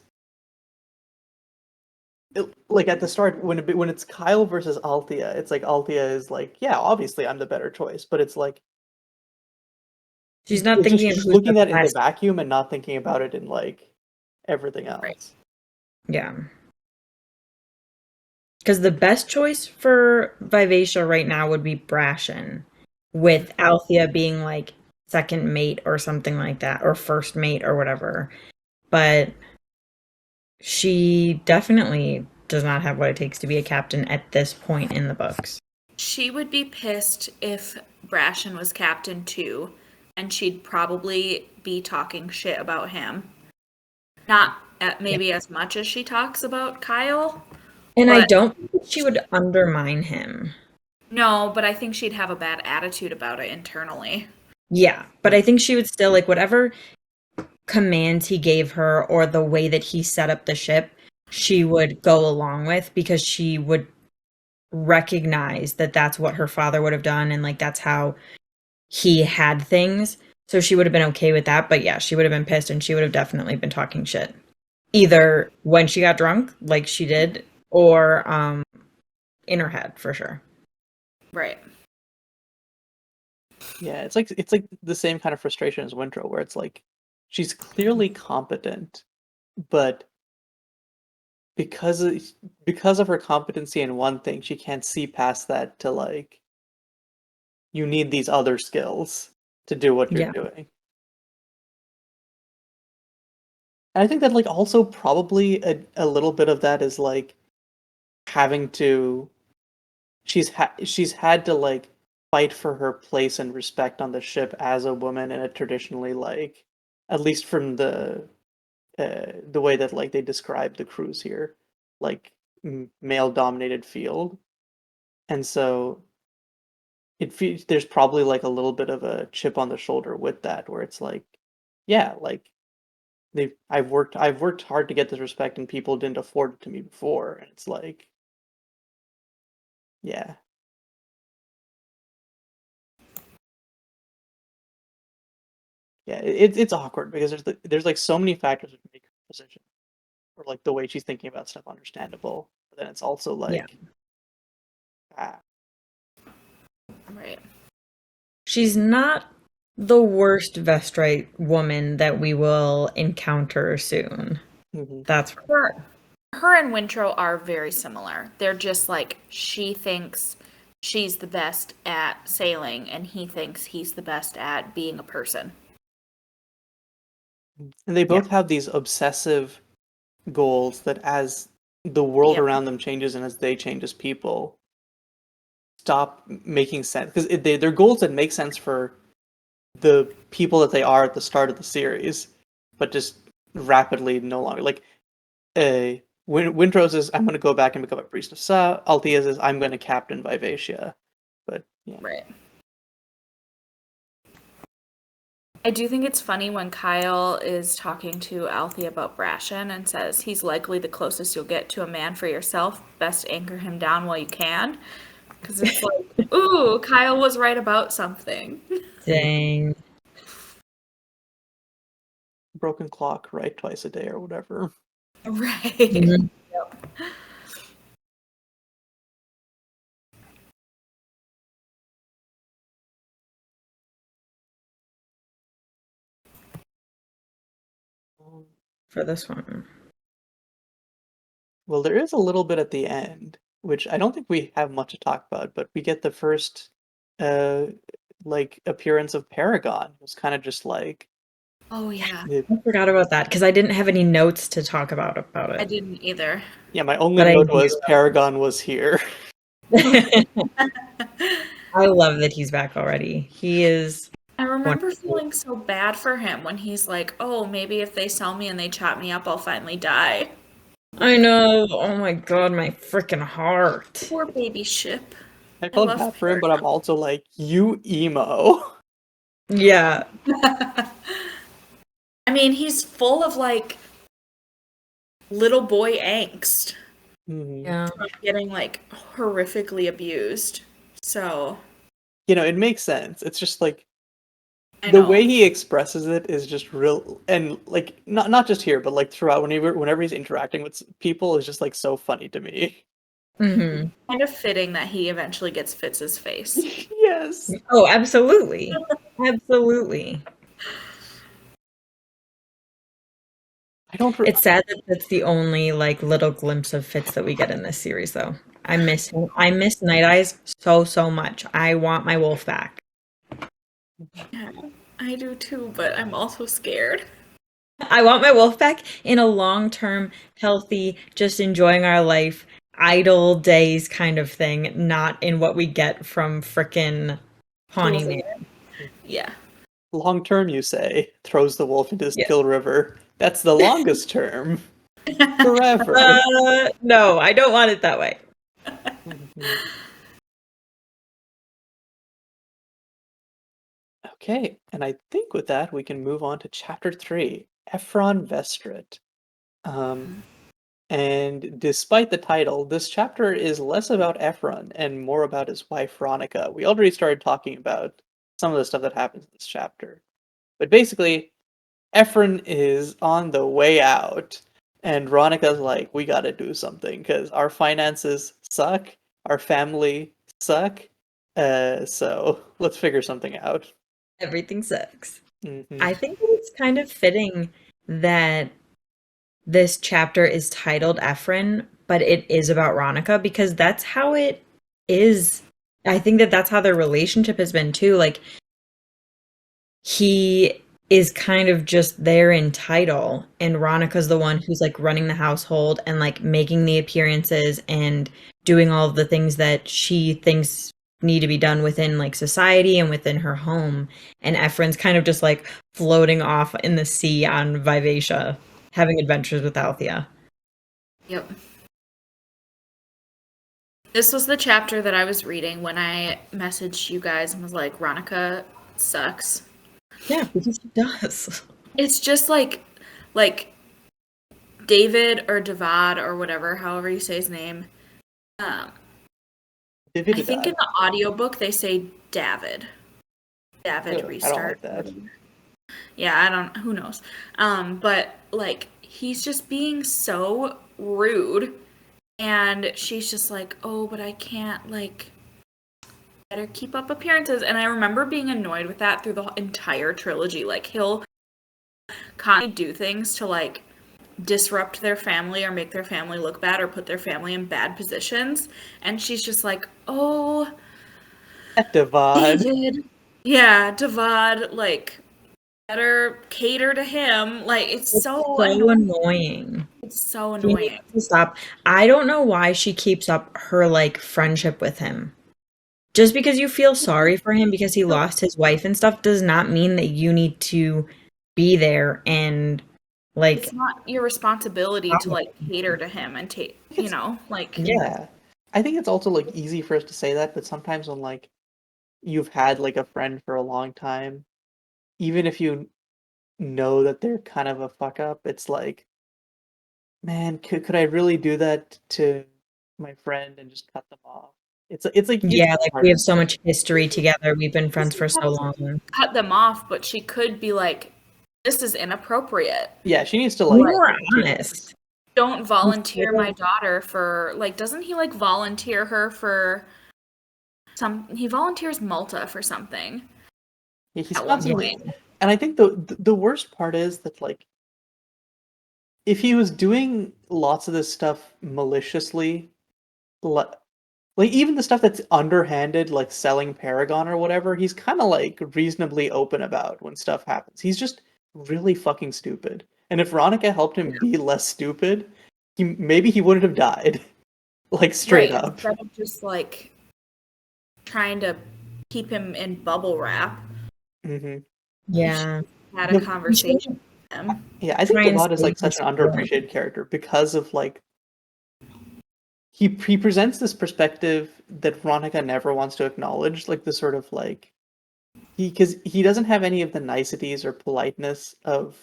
like at the start when it's Kyle versus Althea, it's like Althea is like, yeah, obviously I'm the better choice, but it's like she's not thinking of she's who's looking the at it in the best. vacuum and not thinking about it in like everything else. Right. Yeah. Because the best choice for Vivacia right now would be Brashen, with Althea being like second mate or something like that, or first mate or whatever. But she definitely does not have what it takes to be a captain at this point in the books. She would be pissed if Brashen was captain too, and she'd probably be talking shit about him. Not maybe as much as she talks about Kyle. And I But- don't think she would undermine him. No, but I think she'd have a bad attitude about it internally. Yeah, but I think she would still, like, whatever commands he gave her or the way that he set up the ship, she would go along with because she would recognize that that's what her father would have done and, like, that's how he had things. So she would have been okay with that. But yeah, she would have been pissed and she would have definitely been talking shit. Either when she got drunk, like she did, or in her head, for sure. Right. Yeah, it's like the same kind of frustration as Wintro, where it's like she's clearly competent, but because of her competency in one thing, she can't see past that to like you need these other skills to do what you're Yeah. doing. And I think that like also probably a little bit of that is like having to she's had to like fight for her place and respect on the ship as a woman in a traditionally like at least from the way that like they describe the crews here like male dominated field, and so there's probably like a little bit of a chip on the shoulder with that where it's like yeah like I've worked hard to get this respect and people didn't afford it to me before, and it's like yeah. Yeah, it's awkward because there's like so many factors that make her position or like the way she's thinking about stuff understandable. But then it's also like, ah, Right. She's not the worst Vestrite woman that we will encounter soon. mhm. That's Her and Wintro are very similar. They're just like she thinks she's the best at sailing and he thinks he's the best at being a person. And they both have these obsessive goals that as the world Yep. around them changes and as they change as people, stop making sense because they're goals that make sense for the people that they are at the start of the series, but just rapidly no longer like. Windrose is I'm going to go back and become a priest of Sa. Althea's is I'm going to captain Vivacia. But yeah. Right. I do think it's funny when Kyle is talking to Althea about Brashen and says he's likely the closest you'll get to a man for yourself. Best anchor him down while you can. Because it's like, ooh, Kyle was right about something. dang. Broken clock, right? Twice a day or whatever. Right. Mhm. Yep. For this one. Well, there is a little bit at the end, which I don't think we have much to talk about, but we get the first uh like appearance of Paragon. It was kind of just like Oh, yeah. I forgot about that because I didn't have any notes to talk about it. I didn't either. yeah, my only But I note do. was Paragon was here. I love that he's back already. He is I remember wonderful. feeling so bad for him when he's like, oh, maybe if they sell me and they chop me up, I'll finally die. I know. Oh my god, my freaking heart. Poor baby ship. I felt love bad for him, but I'm also like, you emo. Yeah. I mean, he's full of like little boy angst Mhm. Yeah. from getting like horrifically abused. So You know, it makes sense. It's just like I the know. way he expresses it is just real, and like not just here, but like throughout whenever he's interacting with people is just like so funny to me. hmm Kind of fitting that he eventually gets Fitz's face. Yes. Oh, absolutely. Absolutely. I don't. It's sad that that's the only like little glimpse of Fitz that we get in this series, though. I miss him. I miss Night Eyes so much. I want my wolf back. Yeah, I do too, but I'm also scared. I want my wolf back in a long-term, healthy, just enjoying our life. idle days kind of thing, not in what we get from frickin' Pawnee Man. Yeah. Long term, you say, throws the wolf into the Yeah. still river. That's the longest term. Forever. No, I don't want it that way. Okay, and I think with that we can move on to chapter 3, Ephron Vestrit. And despite the title, this chapter is less about Ephron and more about his wife Veronica. We already started talking about some of the stuff that happens in this chapter. But basically, Ephron is on the way out, and Veronica's like, we gotta do something, because our finances suck, our family suck, so let's figure something out. Everything sucks. Mm-hmm. I think it's kind of fitting that this chapter is titled Ephron, but it is about Ronica because that's how it is. I think that that's how their relationship has been too. Like, he is kind of just there in title, and Ronica's the one who's like running the household and like making the appearances and doing all of the things that she thinks need to be done within like society and within her home. And Ephron's kind of just like floating off in the sea on Vivacia, having adventures with Althea. Yep. This was the chapter that I was reading when I messaged you guys and was like, Ronica sucks. Yeah, because he does. It's just like David or Davad or whatever, however you say his name. I think in the audiobook they say David. David Restart. I don't like that. Yeah, who knows. But like he's just being so rude, and she's just like, oh, but I can't, like, better keep up appearances. And I remember being annoyed with that through the entire trilogy. Like, he'll constantly do things to, like, disrupt their family or make their family look bad or put their family in bad positions. And she's just like, oh, Davad. David. Yeah, Davad, like, better cater to him. Like, it's so annoying. It's so annoying. He needs to stop. I don't know why she keeps up her like friendship with him. Just because you feel sorry for him because he lost his wife and stuff does not mean that you need to be there and like. It's not your responsibility to like cater to him and take, you know, like. Yeah, I think it's also like easy for us to say that, but sometimes when like you've had like a friend for a long time, even if you know that they're kind of a fuck up, it's like, man, could I really do that to my friend and just cut them off? It's like Yeah, like we have so much history together. We've been friends for so long. Cut them off, but she could be like, this is inappropriate. Yeah, she needs to like be more honest. Don't volunteer my daughter for, like, doesn't he like volunteer her for he volunteers Malta for something. Yeah, he's constantly, and I think the worst part is that like if he was doing lots of this stuff maliciously, like even the stuff that's underhanded, like selling Paragon or whatever, he's kind of like reasonably open about when stuff happens. He's just really fucking stupid. And if Veronica helped him be less stupid, maybe he wouldn't have died. Like straight up. Instead of just like trying to keep him in bubble wrap. Mm-hmm. Yeah. Had a conversation with him. Yeah, I think Davad is like such an underappreciated character because of like he presents this perspective that Veronica never wants to acknowledge, like the sort of like because he doesn't have any of the niceties or politeness of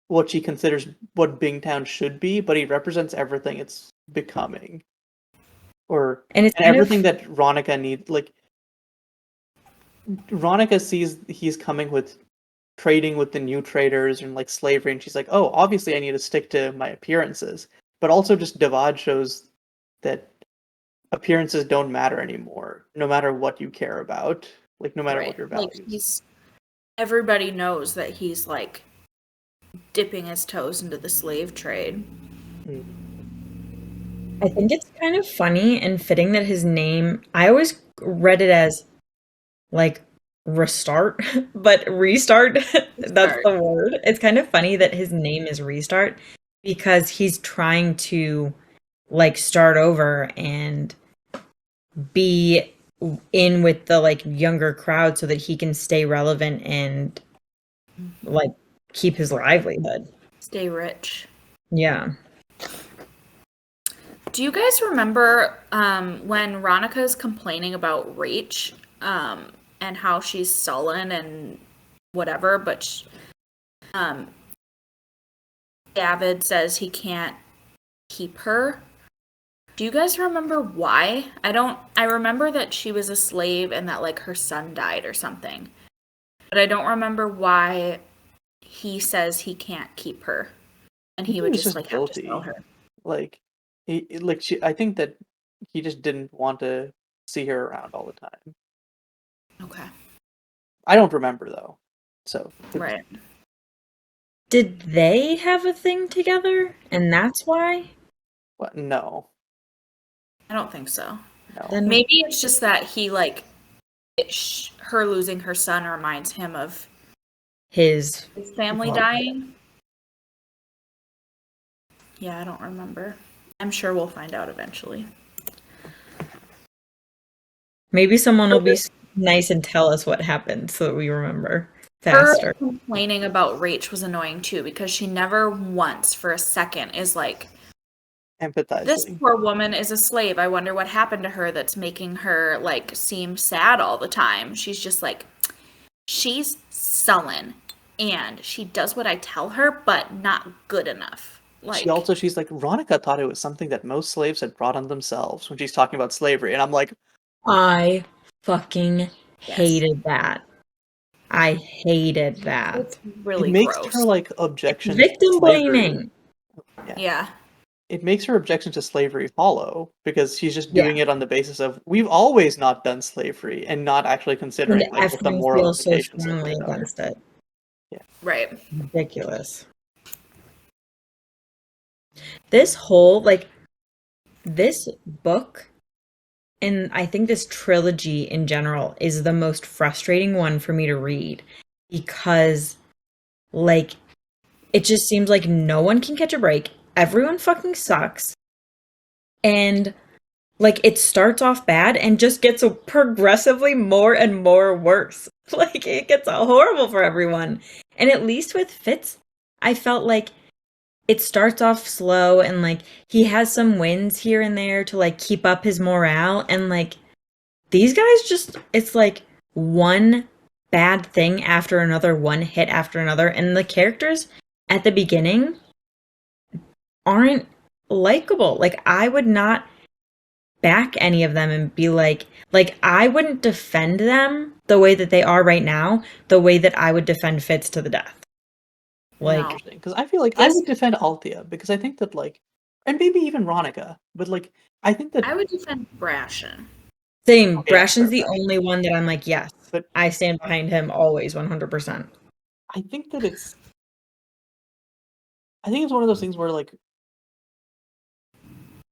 what she considers what Bingtown should be, but he represents everything it's becoming. And everything that Ronica needs, like Ronica sees he's coming with trading with the new traders and like slavery, and she's like, oh, obviously I need to stick to my appearances. But also just Davad shows that appearances don't matter anymore, no matter what you care about. Like no matter what your values. Like everybody knows that he's like dipping his toes into the slave trade. I think it's kind of funny and fitting that his name, I always read it as like restart, but restart, that's the word. It's kind of funny that his name is Restart because he's trying to like start over and be in with the like younger crowd so that he can stay relevant and like keep his livelihood. Stay rich. Yeah. Do you guys remember when Ronica's complaining about Rach and how she's sullen and whatever, but David says he can't keep her? Do you guys remember why? I remember that she was a slave and that like her son died or something. But I don't remember why he says he can't keep her. And he would just like have to sell her. Like I think that he just didn't want to see her around all the time. Okay. I don't remember though. So Right. Did they have a thing together and that's why? What? No. I don't think so. No. Then Maybe it's just that he like her losing her son reminds him of his family dying. Yeah, I don't remember. I'm sure we'll find out eventually. Maybe someone will be nice and tell us what happened so that we remember faster. Her complaining about Rach was annoying too because she never once for a second is like, empathizing. this poor woman is a slave. I wonder what happened to her that's making her like seem sad all the time. She's just like, she's sullen and she does what I tell her, but not good enough. Like she's like, Ronica thought it was something that most slaves had brought on themselves when she's talking about slavery, and I'm like, I fucking hated that. I hated that. It's really it makes gross. her like objection Victim blaming. Yeah. It makes her objection to slavery hollow because she's just doing it on the basis of we've always not done slavery and not actually considering And like, what the moral feels so implications of strongly it are. against it. Yeah. Right. Ridiculous. This whole this book and I think this trilogy in general is the most frustrating one for me to read because like it just seems like no one can catch a break. Everyone fucking sucks. And like it starts off bad and just gets progressively more and more worse. Like it gets horrible for everyone. And at least with Fitz, I felt like it starts off slow and like he has some wins here and there to like keep up his morale, and like these guys just, it's like one bad thing after another, one hit after another, and the characters at the beginning aren't likable. Like I would not back any of them and be like I wouldn't defend them the way that they are right now, the way that I would defend Fitz to the death. Like, because I feel like I would defend Althea because I think that like, and maybe even Ronica, but like I think that I would defend Brashen. Same. Okay, Brashen's the Brashen. only one that I'm like, yes, But I stand behind him always, 100%. I think that it's one of those things where like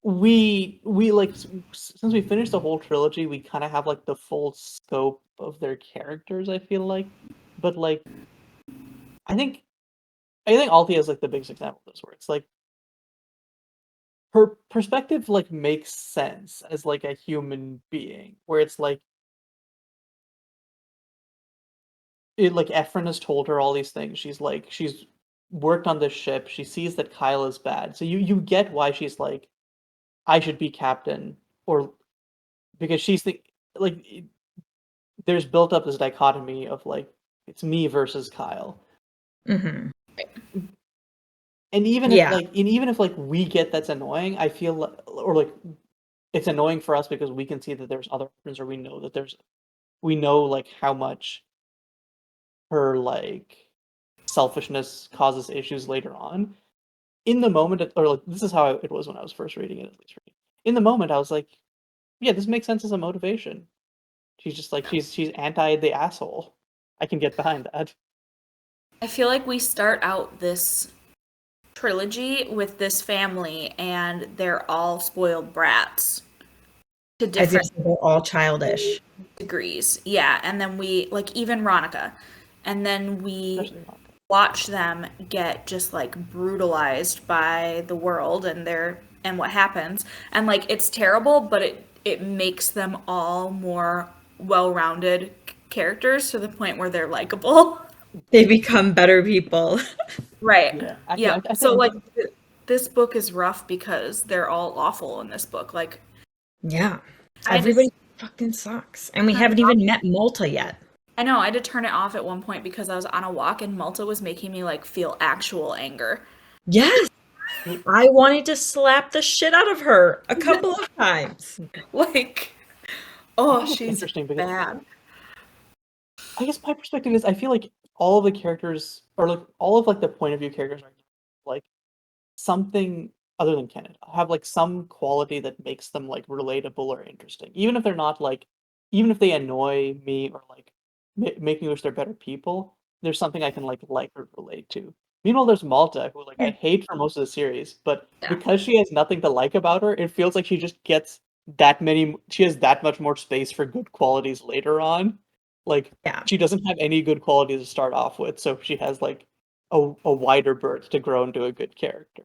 we like since we finished the whole trilogy, we kind of have like the full scope of their characters. I feel like, but like I think Althea is like the biggest example of this, where it's like her perspective like makes sense as like a human being, where it's like Ephraim has told her all these things. She's worked on this ship. She sees that Kyle is bad, so you get why she's like, I should be captain, or because there's built up this dichotomy of like it's me versus Kyle. Mm-hmm. And even if like we get that's annoying, I feel or like it's annoying for us because we can see that there's other options, or we know like how much her like selfishness causes issues later on. In the moment, or like this is how it was when I was first reading it, at least for me. In the moment, I was like, yeah, this makes sense as a motivation. She's just like she's anti the asshole. I can get behind that. I feel like we start out this trilogy with this family and they're all spoiled brats to different they're all childish degrees. Yeah, and then we like even Ronica, and then we watch them get just like brutalized by the world and and what happens. And like it's terrible, but it makes them all more well-rounded characters to the point where they're likable. They become better people. Right. Yeah, Yeah. I So think like this book is rough because they're all awful in this book. Like Yeah. I had Everybody fucking sucks. And we turn haven't it off. even met Malta yet. I know, I had to turn it off at one point because I was on a walk and Malta was making me like feel actual anger. Yes. I wanted to slap the shit out of her a couple of times. Like, I oh, think it's she's interesting because bad. I guess my perspective is I feel like all of the characters, or like all of like the point of view characters, are like something other than Kennit have like some quality that makes them like relatable or interesting, even if they're not like, even if they annoy me or like make me wish they're better people. There's something I can like or relate to. Meanwhile, there's Malta, who like I hate for most of the series, but Yeah. because she has nothing to like about her, it feels like she just gets that many. She has that much more space for good qualities later on. Like Yeah. she doesn't have any good qualities to start off with, so she has like a wider berth to grow into a good character.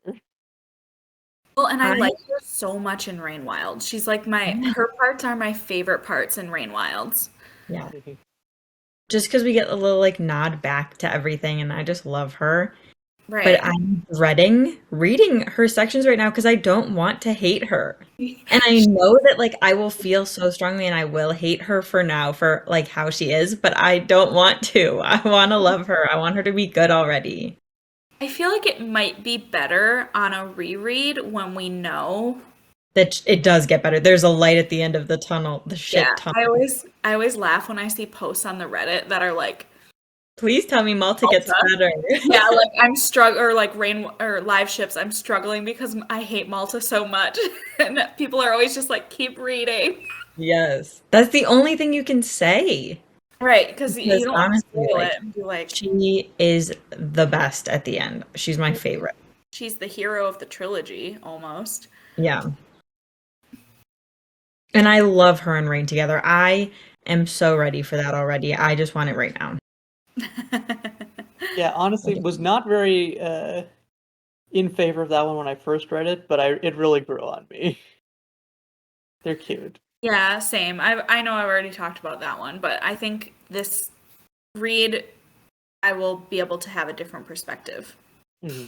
Well, and I I like her so much in Rain Wild. She's like her parts are my favorite parts in Rain Wilds. yeah. Mhm. Just because we get a little like nod back to everything and I just love her. Right. But I'm dreading reading her sections right now because I don't want to hate her. And I know that like I will feel so strongly and I will hate her for now for like how she is, but I don't want to. I want to love her. I want her to be good already. I feel like it might be better on a reread when we know. That it does get better. There's a light at the end of the tunnel, the shit Yeah, tunnel. I always laugh when I see posts on the Reddit that are like, Please tell me Malta gets Malta? better. yeah, like I'm struggling, or like Rain or live ships, I'm struggling because I hate Malta so much. And people are always just like, keep reading. Yes. That's the only thing you can say. Right, because Because you don't want to honestly, spoil like it and be like, she is the best at the end. She's my favorite. she's the hero of the trilogy almost. Yeah. And I love her and Rain together. I am so ready for that already. I just want it right now. Yeah, honestly, was not very in favor of that one when I first read it, but it really grew on me. They're cute. Yeah, same. I know I've already talked about that one, but I think this read, I will be able to have a different perspective. Hmm.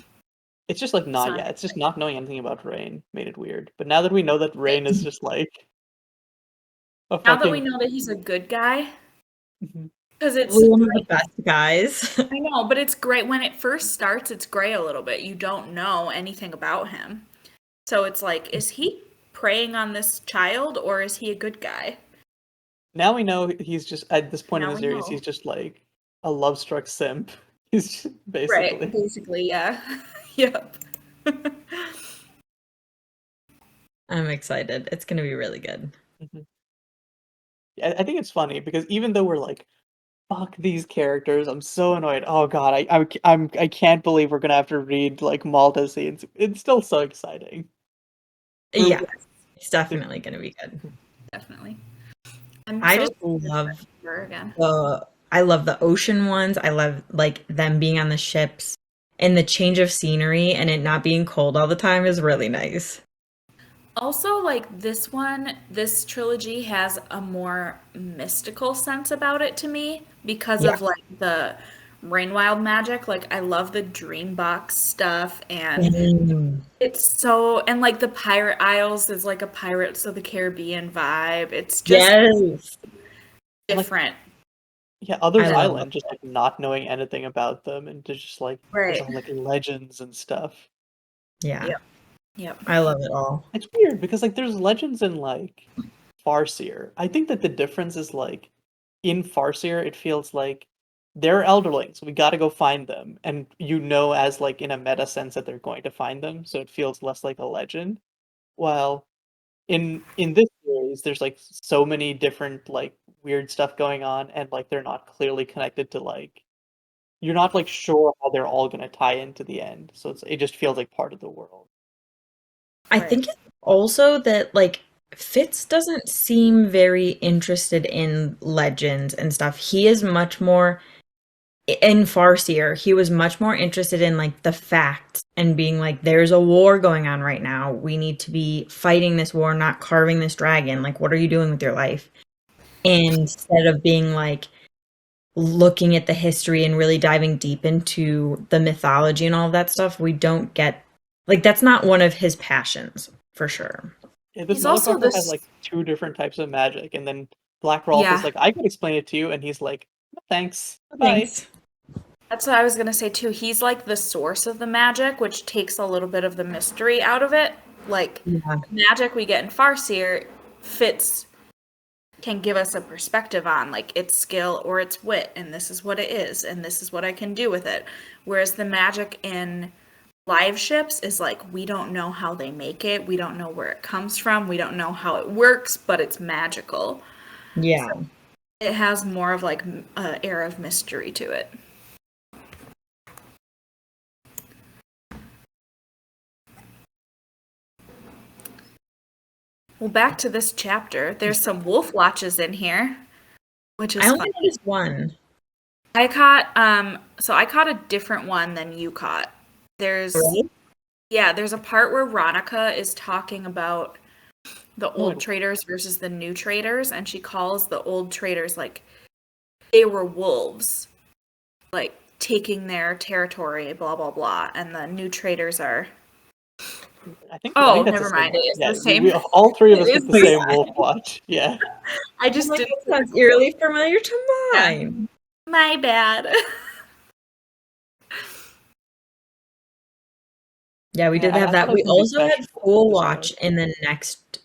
It's just like not So- yeah, it's just not knowing anything about Rain made it weird. But now that we know that Rain is just like a Now that we fucking know that he's a good guy, Mhm. because it's One of the best guys. I know, but it's great when it first starts. It's gray a little bit. You don't know anything about him, so it's like, is he preying on this child or is he a good guy? Now we know he's just at this point in Now the we series know. he's just like a love struck simp. He's just, Right, basically. basically, yeah. Yep. I'm excited. It's going to be really good. Mhm. Yeah, I think it's funny because even though we're like, fuck these characters, I'm so annoyed. Oh god, I can't believe we're gonna have to read like Malta scenes. It's still so exciting. We're- Yeah. It's definitely going to be good. Definitely. I'm I so just excited love for her again. I love the ocean ones. I love like them being on the ships and the change of scenery and it not being cold all the time is really nice. Also, like this trilogy has a more mystical sense about it to me because Yeah. of like the Rainwild magic. Like I love the dream box stuff and Mm. it's so and like the Pirate Isles is like a Pirates of the Caribbean vibe. It's just Yes. different. Yeah, Others I love Island, just like not knowing anything about them and just like there's Right. all like legends and stuff. Yeah. Yep. Yep. I love it all. It's weird because like there's legends in like Farseer. I think that the difference is like in Farseer it feels like they're Elderlings. We gotta go find them. And you know as like in a meta sense that they're going to find them, so it feels less like a legend. While in this series there's like so many different like weird stuff going on and like they're not clearly connected to like you're not like sure how they're all gonna tie into the end. So it just feels like part of the world. I Right. think it's also that like Fitz doesn't seem very interested in legends and stuff. He is much more in Farseer, he was much more interested in like the facts and being like, there's a war going on right now. We need to be fighting this war, not carving this dragon. Like, what are you doing with your life? Instead of being like looking at the history and really diving deep into the mythology and all of that stuff, we don't get like that's not one of his passions for sure. Yeah, this He's also motherfucker has this. like 2 different types of magic, and then Black Rolf is Yeah, like, I can explain it to you, and he's like, thanks, bye. Thanks. that's what I was gonna say too. He's like the source of the magic, which takes a little bit of the mystery out of it. Like Yeah. magic we get in Farseer, Fitz can give us a perspective on like its skill or its wit, and this is what it is, and this is what I can do with it. Whereas the magic in live ships is like we don't know how they make it, we don't know where it comes from, we don't know how it works, but it's magical. Yeah. It has more of like air of mystery to it. Well, back to this chapter. There's some wolf watches in here, which is I only fun. noticed one. I caught a different one than you caught. There's Really? there's a part where Ronica is talking about the old Oh. traders versus the new traders, and she calls the old traders like they were wolves, like taking their territory, blah blah blah, and the new traders are. I think Oh, that's never the same mind. one. It is Yeah, the same. all 3 of us It get is the the same same. wolf watch. Yeah. I just Like, didn't. that sounds eerily familiar to mine. My bad. Yeah, we Yeah, did I have thought that. it was We gonna be also had special Fool this Watch in the next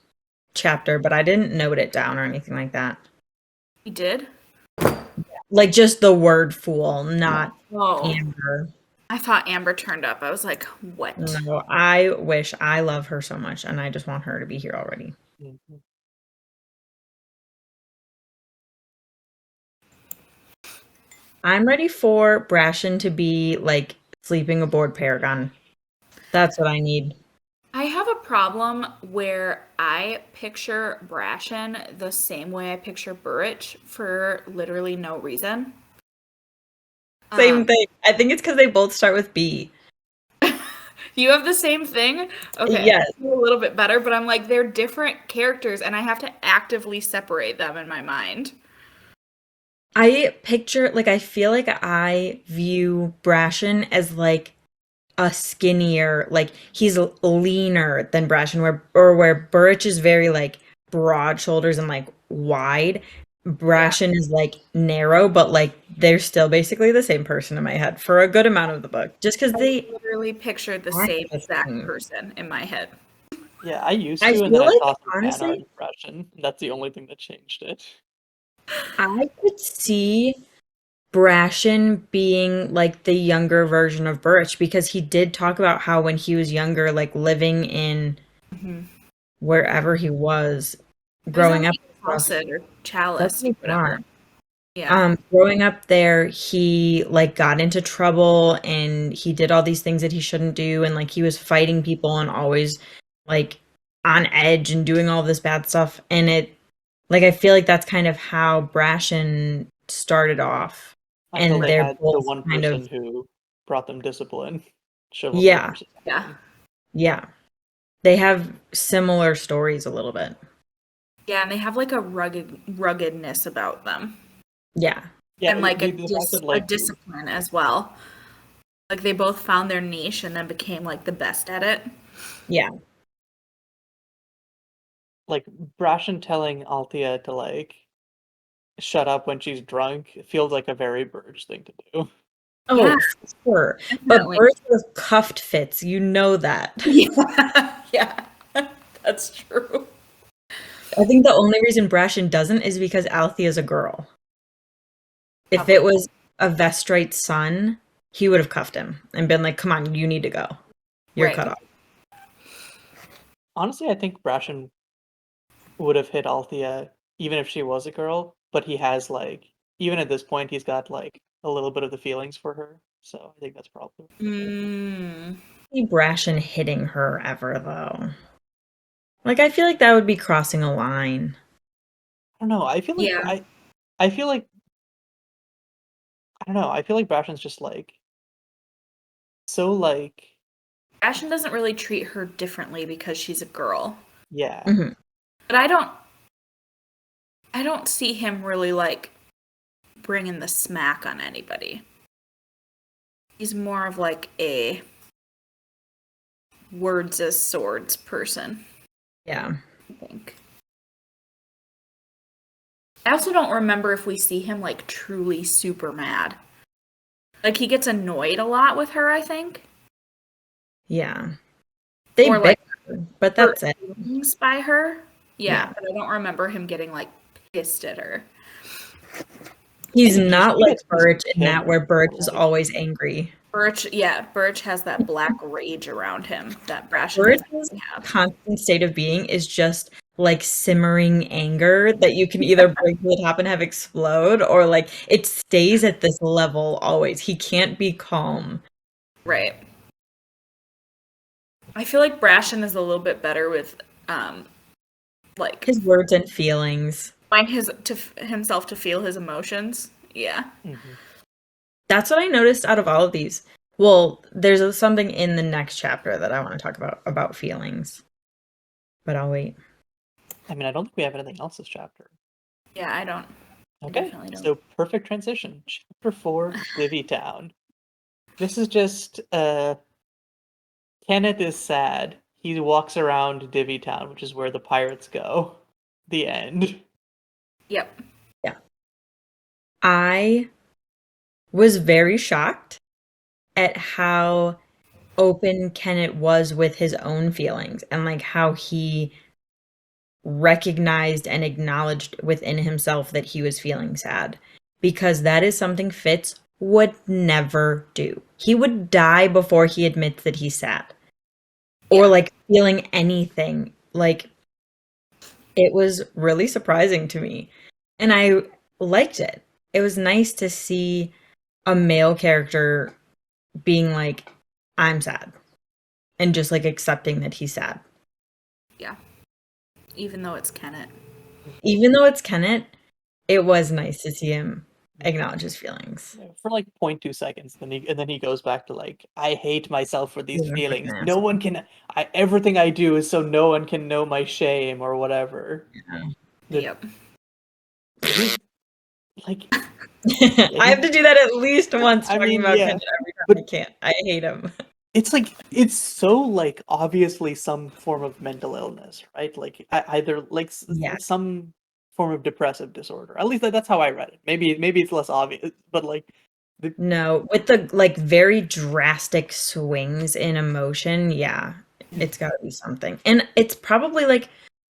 chapter, but I didn't note it down or anything like that. You did? Like just the word fool, not Oh, Amber. I thought Amber turned up. I was like, what? No, I wish I love her so much and I just want her to be here already. Mhm. I'm ready for Brashen to be like sleeping aboard Paragon. That's what I need. I have a problem where I picture Brashen the same way I picture Burrich for literally no reason. Same thing. I think it's because they both start with B. You have the same thing? Okay. Yes. I feel a little bit better, but I'm like, they're different characters and I have to actively separate them in my mind. I picture, like, I feel like I view Brashen as like a skinnier, like he's leaner than Brashen, where Burrich is very like broad shoulders and like wide. Brashen is like narrow, but like they're still basically the same person in my head for a good amount of the book. Just because I they literally pictured the act same the exact same. person in my head. Yeah, I used I to, and then feel I like saw some fan art honestly, impression. That's the only thing that changed it. I could see Brashen being like the younger version of Burrich because he did talk about how when he was younger, like living in wherever he was growing up. Chalcid or Chalice, That's whatever. smart. Yeah. Growing up there, he like got into trouble and he did all these things that he shouldn't do, and like he was fighting people and always like on edge and doing all this bad stuff. And it like I feel like that's kind of how Brashen started off. Until And they they're had the both one kind person of who brought them discipline. Chivalry yeah, versus Yeah. violence. yeah. They have similar stories a little bit. Yeah, and they have like a ruggedness about them. Yeah. Yeah, And like the fact that, a like, discipline as well. Like they both found their niche and then became like the best at it. Yeah. like Brashen telling Althea to like shut up when she's drunk feels like a very Burge thing to do. Oh, Yeah, for sure. But definitely. Burrich was cuffed Fitz, you know that. Yeah, yeah, that's true. I think the only reason Brashen doesn't is because Althea's a girl. If Probably. it was a Vestrite's son, he would have cuffed him and been like, come on, you need to go. You're Right. cut off. Honestly, I think Brashen would have hit Althea even if she was a girl, but he has like even at this point he's got like a little bit of the feelings for her. So I think that's probably See Brashen hitting her ever though. Like I feel like that would be crossing a line. I don't know. I feel like Yeah. I feel like don't know. I feel like Brashen's just like so like Ashen doesn't really treat her differently because she's a girl. yeah. Mhm. But I don't see him really like bringing the smack on anybody. He's more of like a words as swords person, Yeah. I think. I also don't remember if we see him like truly super mad. Like he gets annoyed a lot with her, I think. Yeah. They Or like bicker, but hurt that's it. feelings by her. Yeah, Yeah. but I don't remember him getting like pissed at her. He's And he not usually like gets Birch in him that where Birch is like always angry. Birch has that black rage around him that Brashen Birch's doesn't have. constant state of being is just like simmering anger that you can either bring to the top and have explode, or like it stays at this level always. He can't be calm. Right. I feel like Brashen is a little bit better with like His words and feelings. find himself to feel his emotions. Yeah. That's what I noticed out of all of these. Well, there's something in the next chapter that I want to talk about feelings. But I'll wait. I mean, I don't think we have anything else this chapter. Yeah, I don't. Okay, Definitely don't. so perfect transition. Chapter 4, Divvy Town. This is just Kenneth is sad. He walks around Divvy Town, which is where the pirates go. The end. Yep. Yeah. I was very shocked at how open Kenneth was with his own feelings and like how he recognized and acknowledged within himself that he was feeling sad, because that is something Fitz would never do. He would die before he admits that he's sad or like feeling anything. Like, it was really surprising to me and I liked it. It was nice to see a male character being like, I'm sad, and just like accepting that he's sad. Yeah. Even though it's Kenneth. Even though it's Kenneth, it was nice to see him acknowledge his feelings. For like 0.2 seconds, and then he goes back to like, I hate myself for these He's a feelings. freaking No asshole. one can. Everything I do is so no one can know my shame or whatever. Yep. Like, I have to do that at least once I talking mean, about yeah, Kenneth every time but- I can't. I hate him. it's like it's so like obviously some form of mental illness, right? Like either like Yeah. some form of depressive disorder. At least that's how I read it. Maybe it's less obvious, but like No, with the like very drastic swings in emotion, yeah, it's got to be something. And it's probably like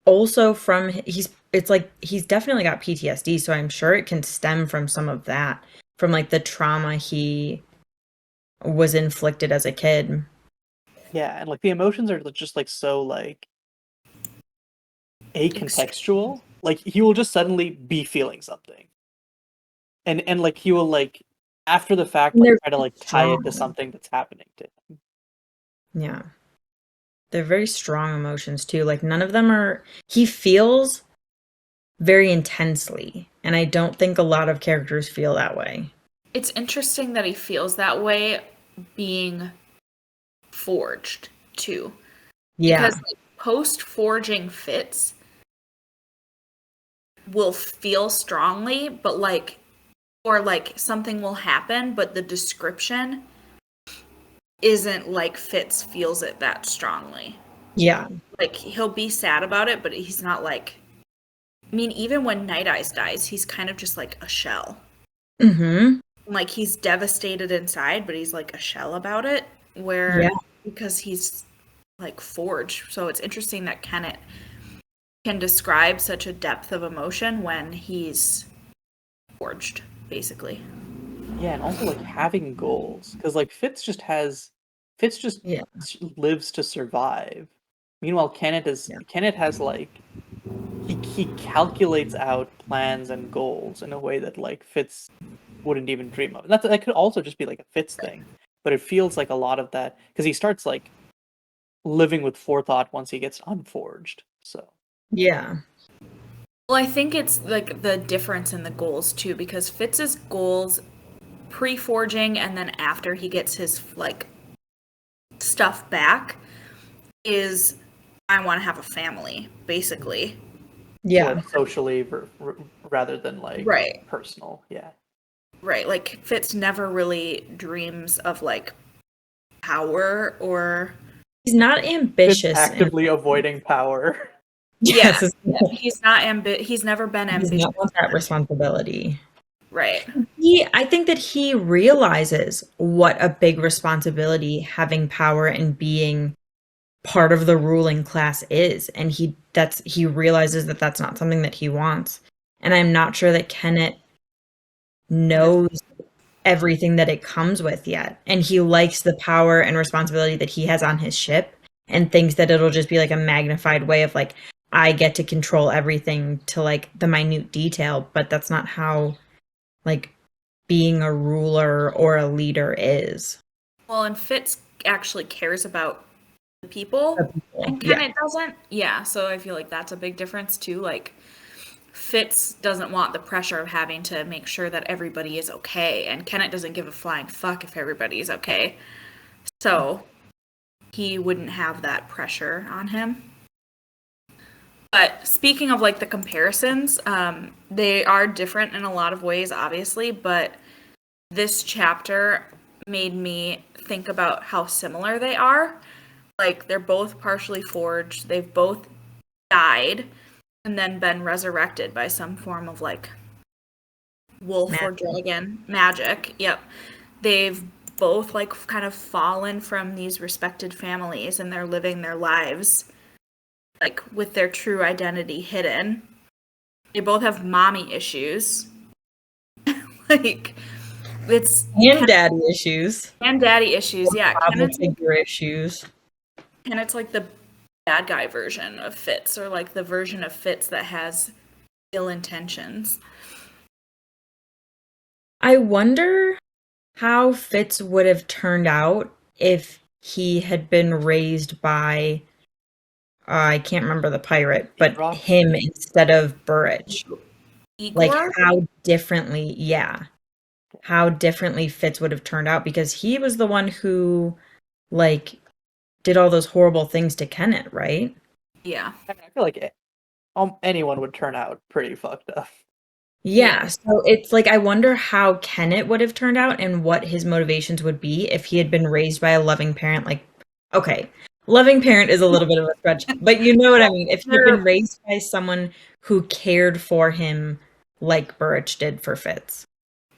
also from it's like he's definitely got PTSD, so I'm sure it can stem from some of that, from like the trauma he was inflicted as a kid. yeah, and like the emotions are just like so like acontextual. Like he will just suddenly be feeling something, and like he will like after the fact like They're try to like tie it to strong. something that's happening to him. Yeah. They're very strong emotions too. Like none of them are, he feels very intensely, and I don't think a lot of characters feel that way. It's interesting that he feels that way being forged too. Yeah. Because like, post forging Fitz will feel strongly, but like or like something will happen, but the description isn't like Fitz feels it that strongly. Yeah. Like he'll be sad about it, but he's not like I mean, even when Night Eyes dies, he's kind of just like a shell. Mm-hmm. Like he's devastated inside, but he's like a shell about it. Where Yeah. because he's like forged. So it's interesting that Kenneth can describe such a depth of emotion when he's forged, basically. Yeah, and also like having goals, because like Fitz just Yeah. lives to survive. Meanwhile, Kenneth has like he calculates out plans and goals in a way that like Fitz wouldn't even dream of. That could also just be like a Fitz thing, but it feels like a lot of that because he starts like living with forethought once he gets unforged. So Yeah. Well, I think it's like the difference in the goals too, because Fitz's goals pre-forging and then after he gets his like stuff back is I want to have a family, basically. Yeah. More socially rather than like Right. personal. Yeah. Right. Like Fitz never really dreams of like power or He's not ambitious. It's actively avoiding power. Yes. He's not he's never been ambitious. He's not want that responsibility. Right. I think that he realizes what a big responsibility having power and being part of the ruling class is, and he realizes that that's not something that he wants. And I'm not sure that Kennit knows everything that it comes with yet. And he likes the power and responsibility that he has on his ship and thinks that it'll just be like a magnified way of like, I get to control everything to like the minute detail, but that's not how like being a ruler or a leader is. Well, and Fitz actually cares about the people, and Kennit doesn't. Yeah, so I feel like that's a big difference too. Like Fitz doesn't want the pressure of having to make sure that everybody is okay, and Kennit doesn't give a flying fuck if everybody is okay. So he wouldn't have that pressure on him. But speaking of like the comparisons, they are different in a lot of ways, obviously, but this chapter made me think about how similar they are. Like, they're both partially forged, they've both died, and then been resurrected by some form of, like, wolf or dragon magic. Yep. They've both, like, kind of fallen from these respected families, and they're living their lives, like, with their true identity hidden. They both have mommy issues. Like, it's... And daddy issues. And daddy issues, yeah. Father figure issues. And it's like the bad guy version of Fitz, or like the version of Fitz that has ill intentions. I wonder how Fitz would have turned out if he had been raised by, I can't remember the pirate, but him instead of Burridge. Igor? Like how differently Fitz would have turned out, because he was the one who like did all those horrible things to Kennit, right? Yeah. I mean, I feel like anyone would turn out pretty fucked up. Yeah, so it's like I wonder how Kennit would have turned out and what his motivations would be if he had been raised by a loving parent. Like, okay, loving parent is a little bit of a stretch, but you know what I mean. If he had been raised by someone who cared for him like Burridge did for Fitz.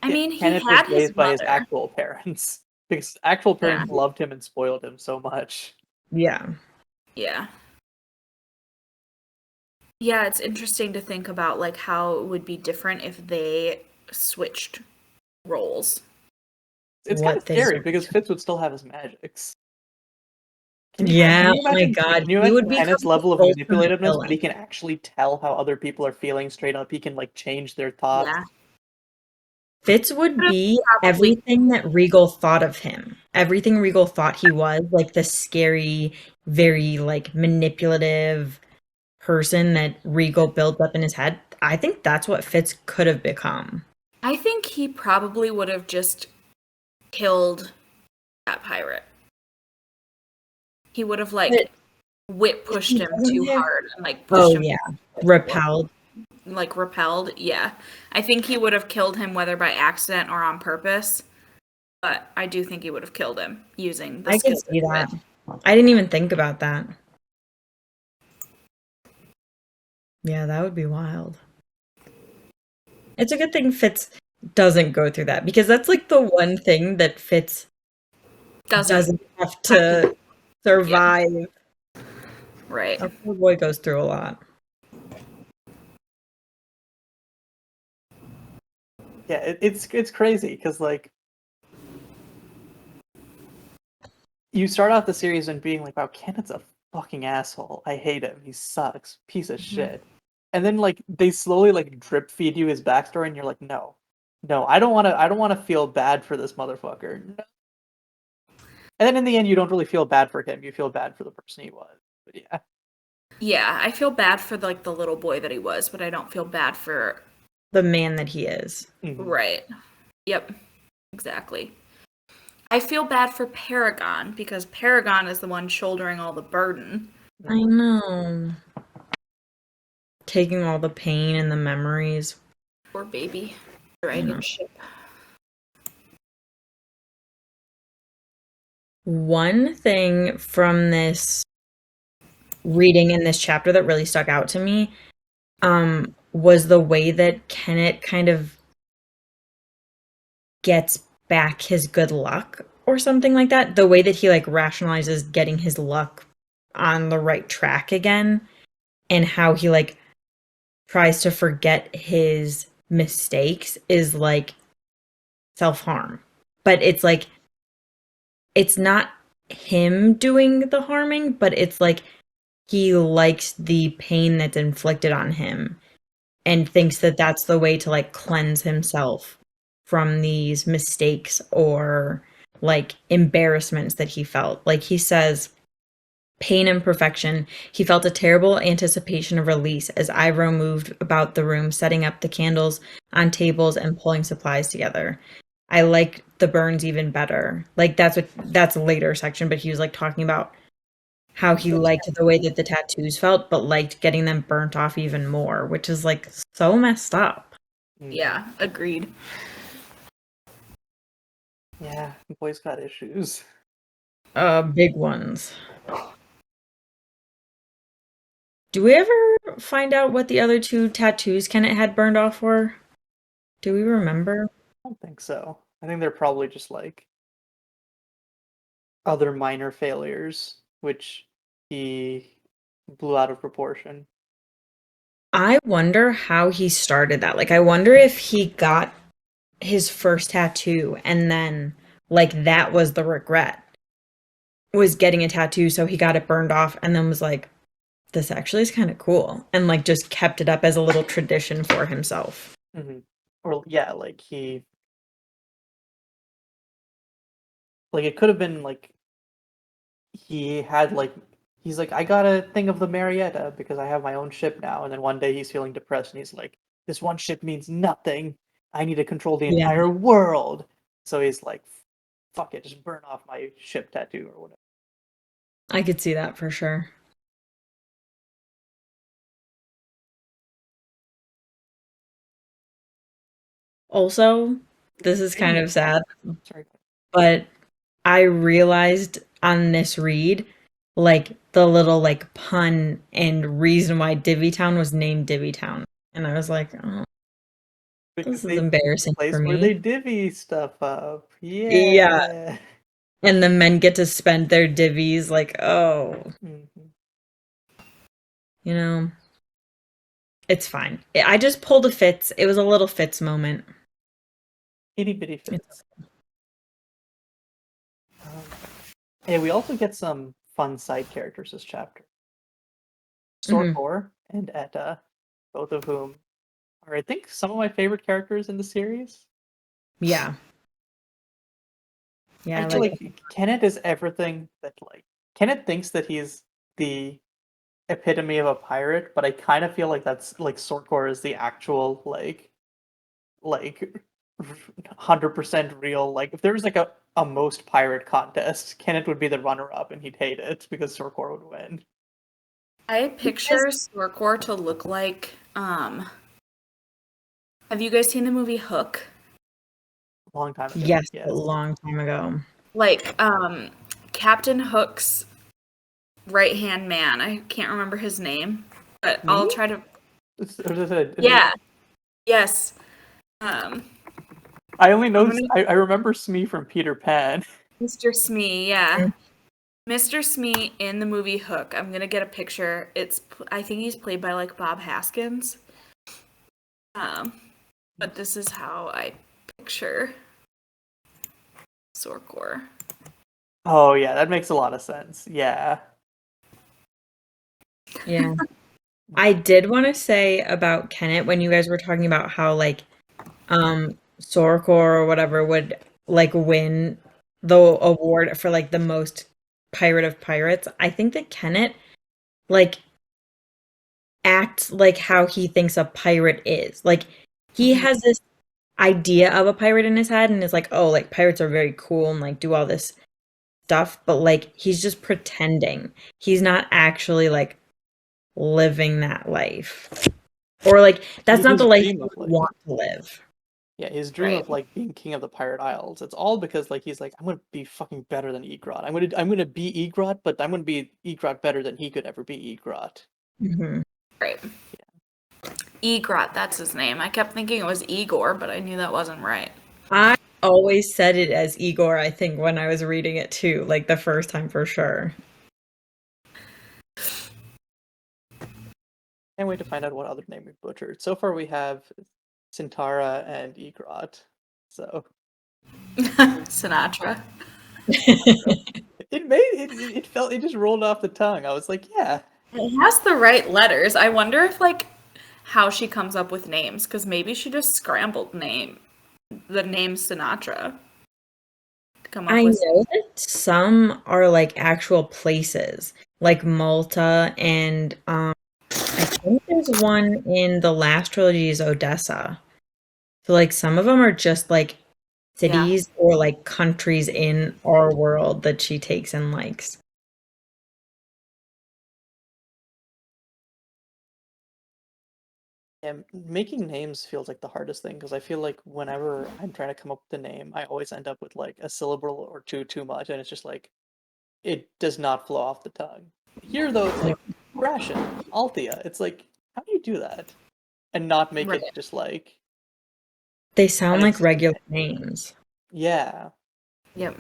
I mean, he Kennit had was raised his by his mother. actual parents. Because his actual parents loved him and spoiled him so much. Yeah. Yeah. Yeah, it's interesting to think about like how it would be different if they switched roles. It's kind of scary because Fitz would still have his magics. Oh my god. Can you imagine Kennit's level of manipulativeness, but he can actually tell how other people are feeling straight up. He can like change their thoughts. Yeah. Fitz would be everything that Regal thought of him. Everything Regal thought he was, like the scary, very like manipulative person that Regal built up in his head. I think that's what Fitz could have become. I think he probably would have just killed that pirate. He would have like pushed him too hard and like pushed him. Repelled. Like repelled, yeah. I think he would have killed him whether by accident or on purpose. But I do think he would have killed him using the skills. I can see that. I didn't even think about that. Yeah, that would be wild. It's a good thing Fitz doesn't go through that, because that's like the one thing that Fitz doesn't have to survive. Yeah. Right. Our poor boy goes through a lot. Yeah, it's crazy because like you start out the series and being like, wow, Kennit's a fucking asshole. I hate him. He sucks. Piece of shit. And then like they slowly like drip feed you his backstory, and you're like, no, I don't want to feel bad for this motherfucker. No. And then in the end, you don't really feel bad for him. You feel bad for the person he was. But yeah. Yeah, I feel bad for like the little boy that he was, but I don't feel bad for the man that he is. Right. Yep. Exactly. I feel bad for Paragon because Paragon is the one shouldering all the burden. I know. Taking all the pain and the memories. Poor baby. Dragon ship. One thing from this reading in this chapter that really stuck out to me was the way that Kennit kind of gets back his good luck or something like that. The way that he like rationalizes getting his luck on the right track again, and how he like tries to forget his mistakes is like self-harm. But it's like it's not him doing the harming, but it's like he likes the pain that's inflicted on him and thinks that that's the way to like cleanse himself from these mistakes or like embarrassments that he felt. Like he says, pain and perfection. He felt a terrible anticipation of release as Ivro moved about the room, setting up the candles on tables and pulling supplies together. I like the burns even better. Like that's a later section, but he was like talking about how he liked the way that the tattoos felt, but liked getting them burnt off even more, which is like so messed up. Yeah, agreed. Yeah, the boy's got issues. Big ones. Do we ever find out what the other two tattoos Kennit had burned off were? Do we remember? I don't think so. I think they're probably just like other minor failures, which he blew out of proportion. I wonder how he started that. Like, I wonder if he got his first tattoo and then, like, that was the regret. Was getting a tattoo, so he got it burned off and then was like, this actually is kind of cool. And, like, just kept it up as a little tradition for himself. Mm-hmm. Or, yeah, like he. Like, it could have been like he had like he's like, I got a thing of the Marietta because I have my own ship now, and then one day he's feeling depressed and he's like, this one ship means nothing. I need to control the entire world. So he's like, fuck it, just burn off my ship tattoo or whatever. I could see that for sure. Also, this is kind of sad, Sorry. but I realized on this read, like, the little, like, pun and reason why Divvytown was named Divvytown. And I was like, oh, Because this is embarrassing place for where me. they divvy stuff up. Yeah. And the men get to spend their divvies, like, oh, you know, it's fine. I just pulled a Fitz. It was a little Fitz moment. Itty bitty Fitz. Hey, we also get some fun side characters this chapter. Sorkor and Etta, both of whom are, I think, some of my favorite characters in the series. Yeah. Yeah, I feel like Kennit is everything that, like, Kennit thinks that he's the epitome of a pirate, but I kind of feel like that's, like, Sorkor is the actual, like 100% real, like, if there was, like, a most pirate contest, Kennit would be the runner-up and he'd hate it because Sorkor would win. I picture Sorkor to look like, have you guys seen the movie Hook? Long time ago. Yes, a long time ago. Like, Captain Hook's right-hand man. I can't remember his name, but I'll try to... Yeah. Yes. I only know... I remember Smee from Peter Pan. Mr. Smee, yeah. Mr. Smee in the movie Hook. I'm gonna get a picture. I think he's played by, like, Bob Haskins. But this is how I picture Sorkor. Oh, yeah, that makes a lot of sense. Yeah. Yeah. I did want to say about Kennit when you guys were talking about how, like, Sorkor or whatever would, like, win the award for, like, the most pirate of pirates. I think that Kennit, like, acts like how he thinks a pirate is. Like, he has this idea of a pirate in his head and is like, oh, like pirates are very cool and like do all this stuff, but like he's just pretending. He's not actually like living that life. Or like that's not His the life dream you of like want to live. Yeah, his dream Right. of like being king of the Pirate Isles. It's all because like he's like, I'm gonna be fucking better than Egrot. I'm gonna be Egrot, but I'm gonna be Egrot better than he could ever be Egrot. Mm-hmm. Right. Egrot, that's his name. I kept thinking it was Igor, but I knew that wasn't right. I always said it as Igor, I think, when I was reading it too, like the first time for sure. Can't wait to find out what other name we butchered. So far we have Sintara and Egrot. So Sinatra. it just rolled off the tongue. I was like, yeah. It has the right letters. I wonder if like how she comes up with names, because maybe she just scrambled the name Sinatra to come up I with. know that some are like actual places, like Malta, and I think there's one in the last trilogy is Odessa. So like some of them are just like cities or like countries in our world that she takes and likes. Yeah, making names feels like the hardest thing because I feel like whenever I'm trying to come up with a name, I always end up with like a syllable or two too much, and it's just like it does not flow off the tongue. Here though, it's like Brashen, Althea. It's like, how do you do that and not make Right. it just like They sound like it's- regular names. yeah. Yep.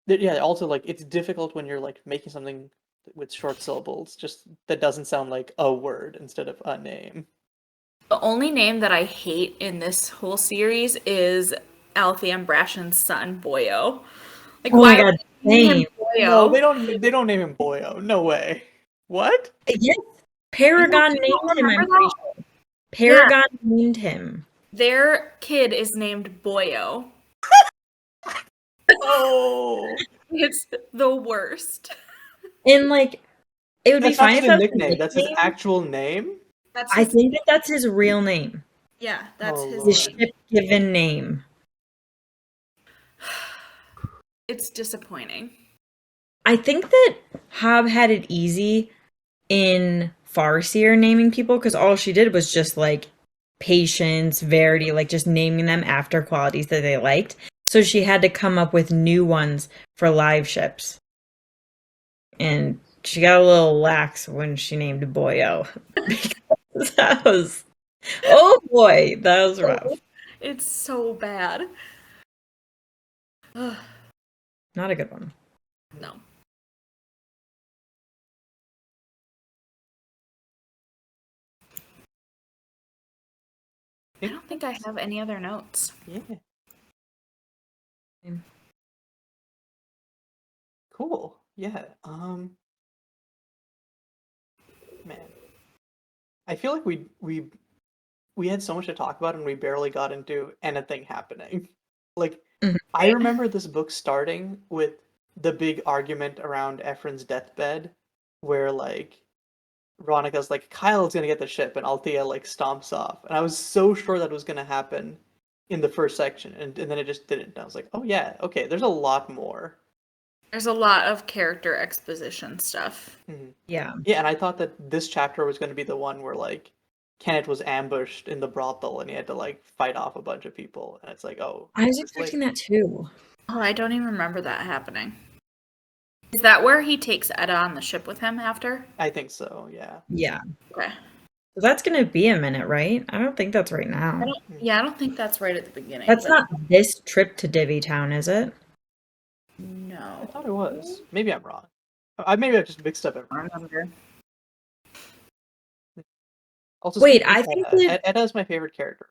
Yeah, also like it's difficult when you're like making something with short syllables, just that doesn't sound like a word instead of a name. The only name that I hate in this whole series is Althea Brashen's son, Boyo. Like, Oh my why god, would they name same. him Boyo? No, they don't name him Boyo. No way. What? Yes, Paragon You don't named him, I'm remember pretty that? sure. Paragon named him. Their kid is named Boyo. Oh, It's the worst. And like it would be that's not fine just if a that was a nickname. That's his nickname. actual name. That's I his, think that that's his real name. yeah, that's Oh, his The Lord. name. ship given name. It's disappointing. I think that Hobb had it easy in Farseer naming people because all she did was just like patience, verity, like just naming them after qualities that they liked. So she had to come up with new ones for live ships. And she got a little lax when she named Boyo. Because that was, oh boy, that was rough. It's so bad. Ugh, Not a good one. no. I don't think I have any other notes. Yeah. Same. Cool. Yeah. Man. I feel like we had so much to talk about and we barely got into anything happening. Like Mhm. I remember this book starting with the big argument around Ephron's deathbed where like Veronica's like Kyle's gonna get the ship and Althea like stomps off. And I was so sure that was gonna happen in the first section and then it just didn't. And I was like, oh yeah, okay, there's a lot more. There's a lot of character exposition stuff. Mhm. Yeah. Yeah, and I thought that this chapter was going to be the one where like Kennit was ambushed in the brothel and he had to like fight off a bunch of people, and it's like, oh, I was it's expecting later. that too. Oh, I don't even remember that happening. Is that where he takes Edda on the ship with him after? I think so. Yeah. Yeah. Okay. So that's going to be a minute, right? I don't think that's right now. I don't think that's right at the beginning. That's but not this trip to Divvy Town, is it? I No. thought it was. Maybe I'm wrong. Maybe I just mixed up I everything. don't remember. Also, Wait, speaking of I think Edda, that Edda is my favorite character.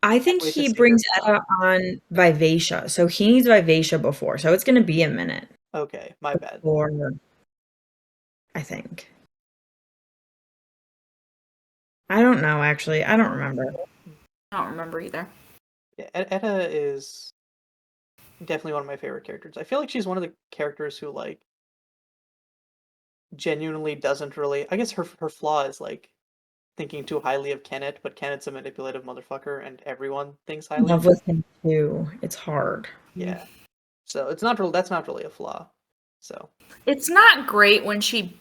I think Wait to he see her brings now. Edda on Vivacia, so he needs Vivacia before, so it's going to be a minute Okay, my bad. before, I think. I don't know, actually. I don't remember. I don't remember either. Yeah, Edda is definitely one of my favorite characters. I feel like she's one of the characters who like genuinely doesn't really. I guess her flaw is like thinking too highly of Kennit, but Kennit's a manipulative motherfucker, and everyone thinks I highly love of him. with him too. It's hard. Yeah. So it's not really, that's not really a flaw. So It's not great when she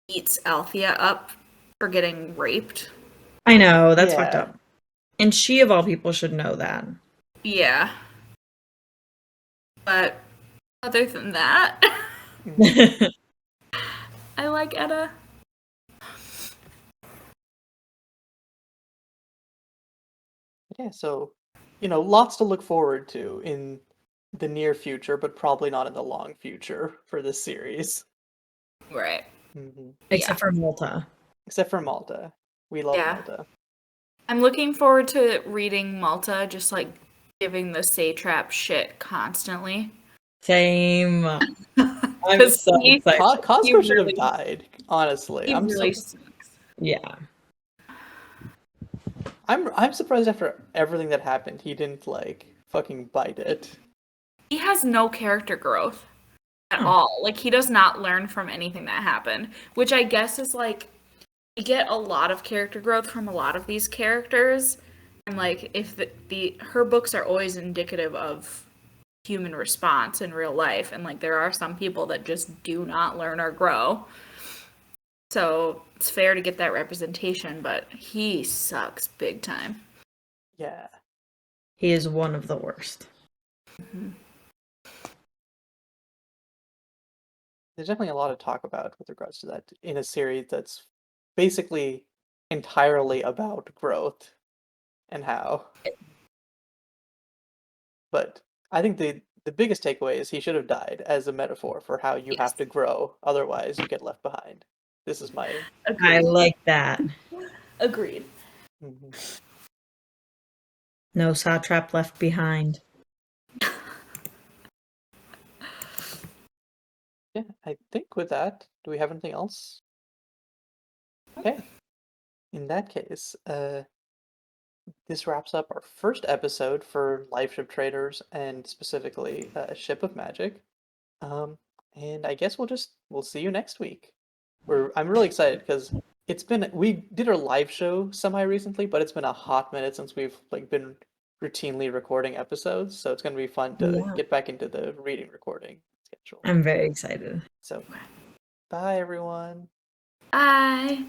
beats Althea up for getting raped. I know, that's fucked Yeah. up. And she, of all people, should know that. Yeah. But other than that, I like Etta. Yeah, so lots to look forward to in the near future, but probably not in the long future for this series. Right. Except for Malta. Except for Malta. We love Yeah. Malta. I'm looking forward to reading Malta, just like giving the satrap shit constantly. Same. I'm 'Cause so he- excited. Costco should really- have died, honestly. He I'm really so sucks. Yeah. I'm surprised after everything that happened, he didn't like fucking bite it. He has no character growth at Huh. all. Like, he does not learn from anything that happened, which I guess is like, you get a lot of character growth from a lot of these characters. And like, if her books are always indicative of human response in real life, and like, there are some people that just do not learn or grow. So it's fair to get that representation, but he sucks big time. Yeah. He is one of the worst. Mm-hmm. There's definitely a lot to talk about with regards to that in a series that's basically entirely about growth and how. But I think the biggest takeaway is he should have died as a metaphor for how you have to grow, otherwise you get left behind. This is my I like that. Agreed. Mhm. No satrap left behind. Yeah, I think with that, do we have anything else? Okay. In that case, this wraps up our first episode for Life Ship Traders and specifically Ship of Magic. And I guess we'll see you next week. I'm really excited because we did our live show semi recently, but it's been a hot minute since we've like been routinely recording episodes, so it's gonna be fun to Yeah. get back into the reading recording schedule. I'm very excited. So, bye everyone. Bye.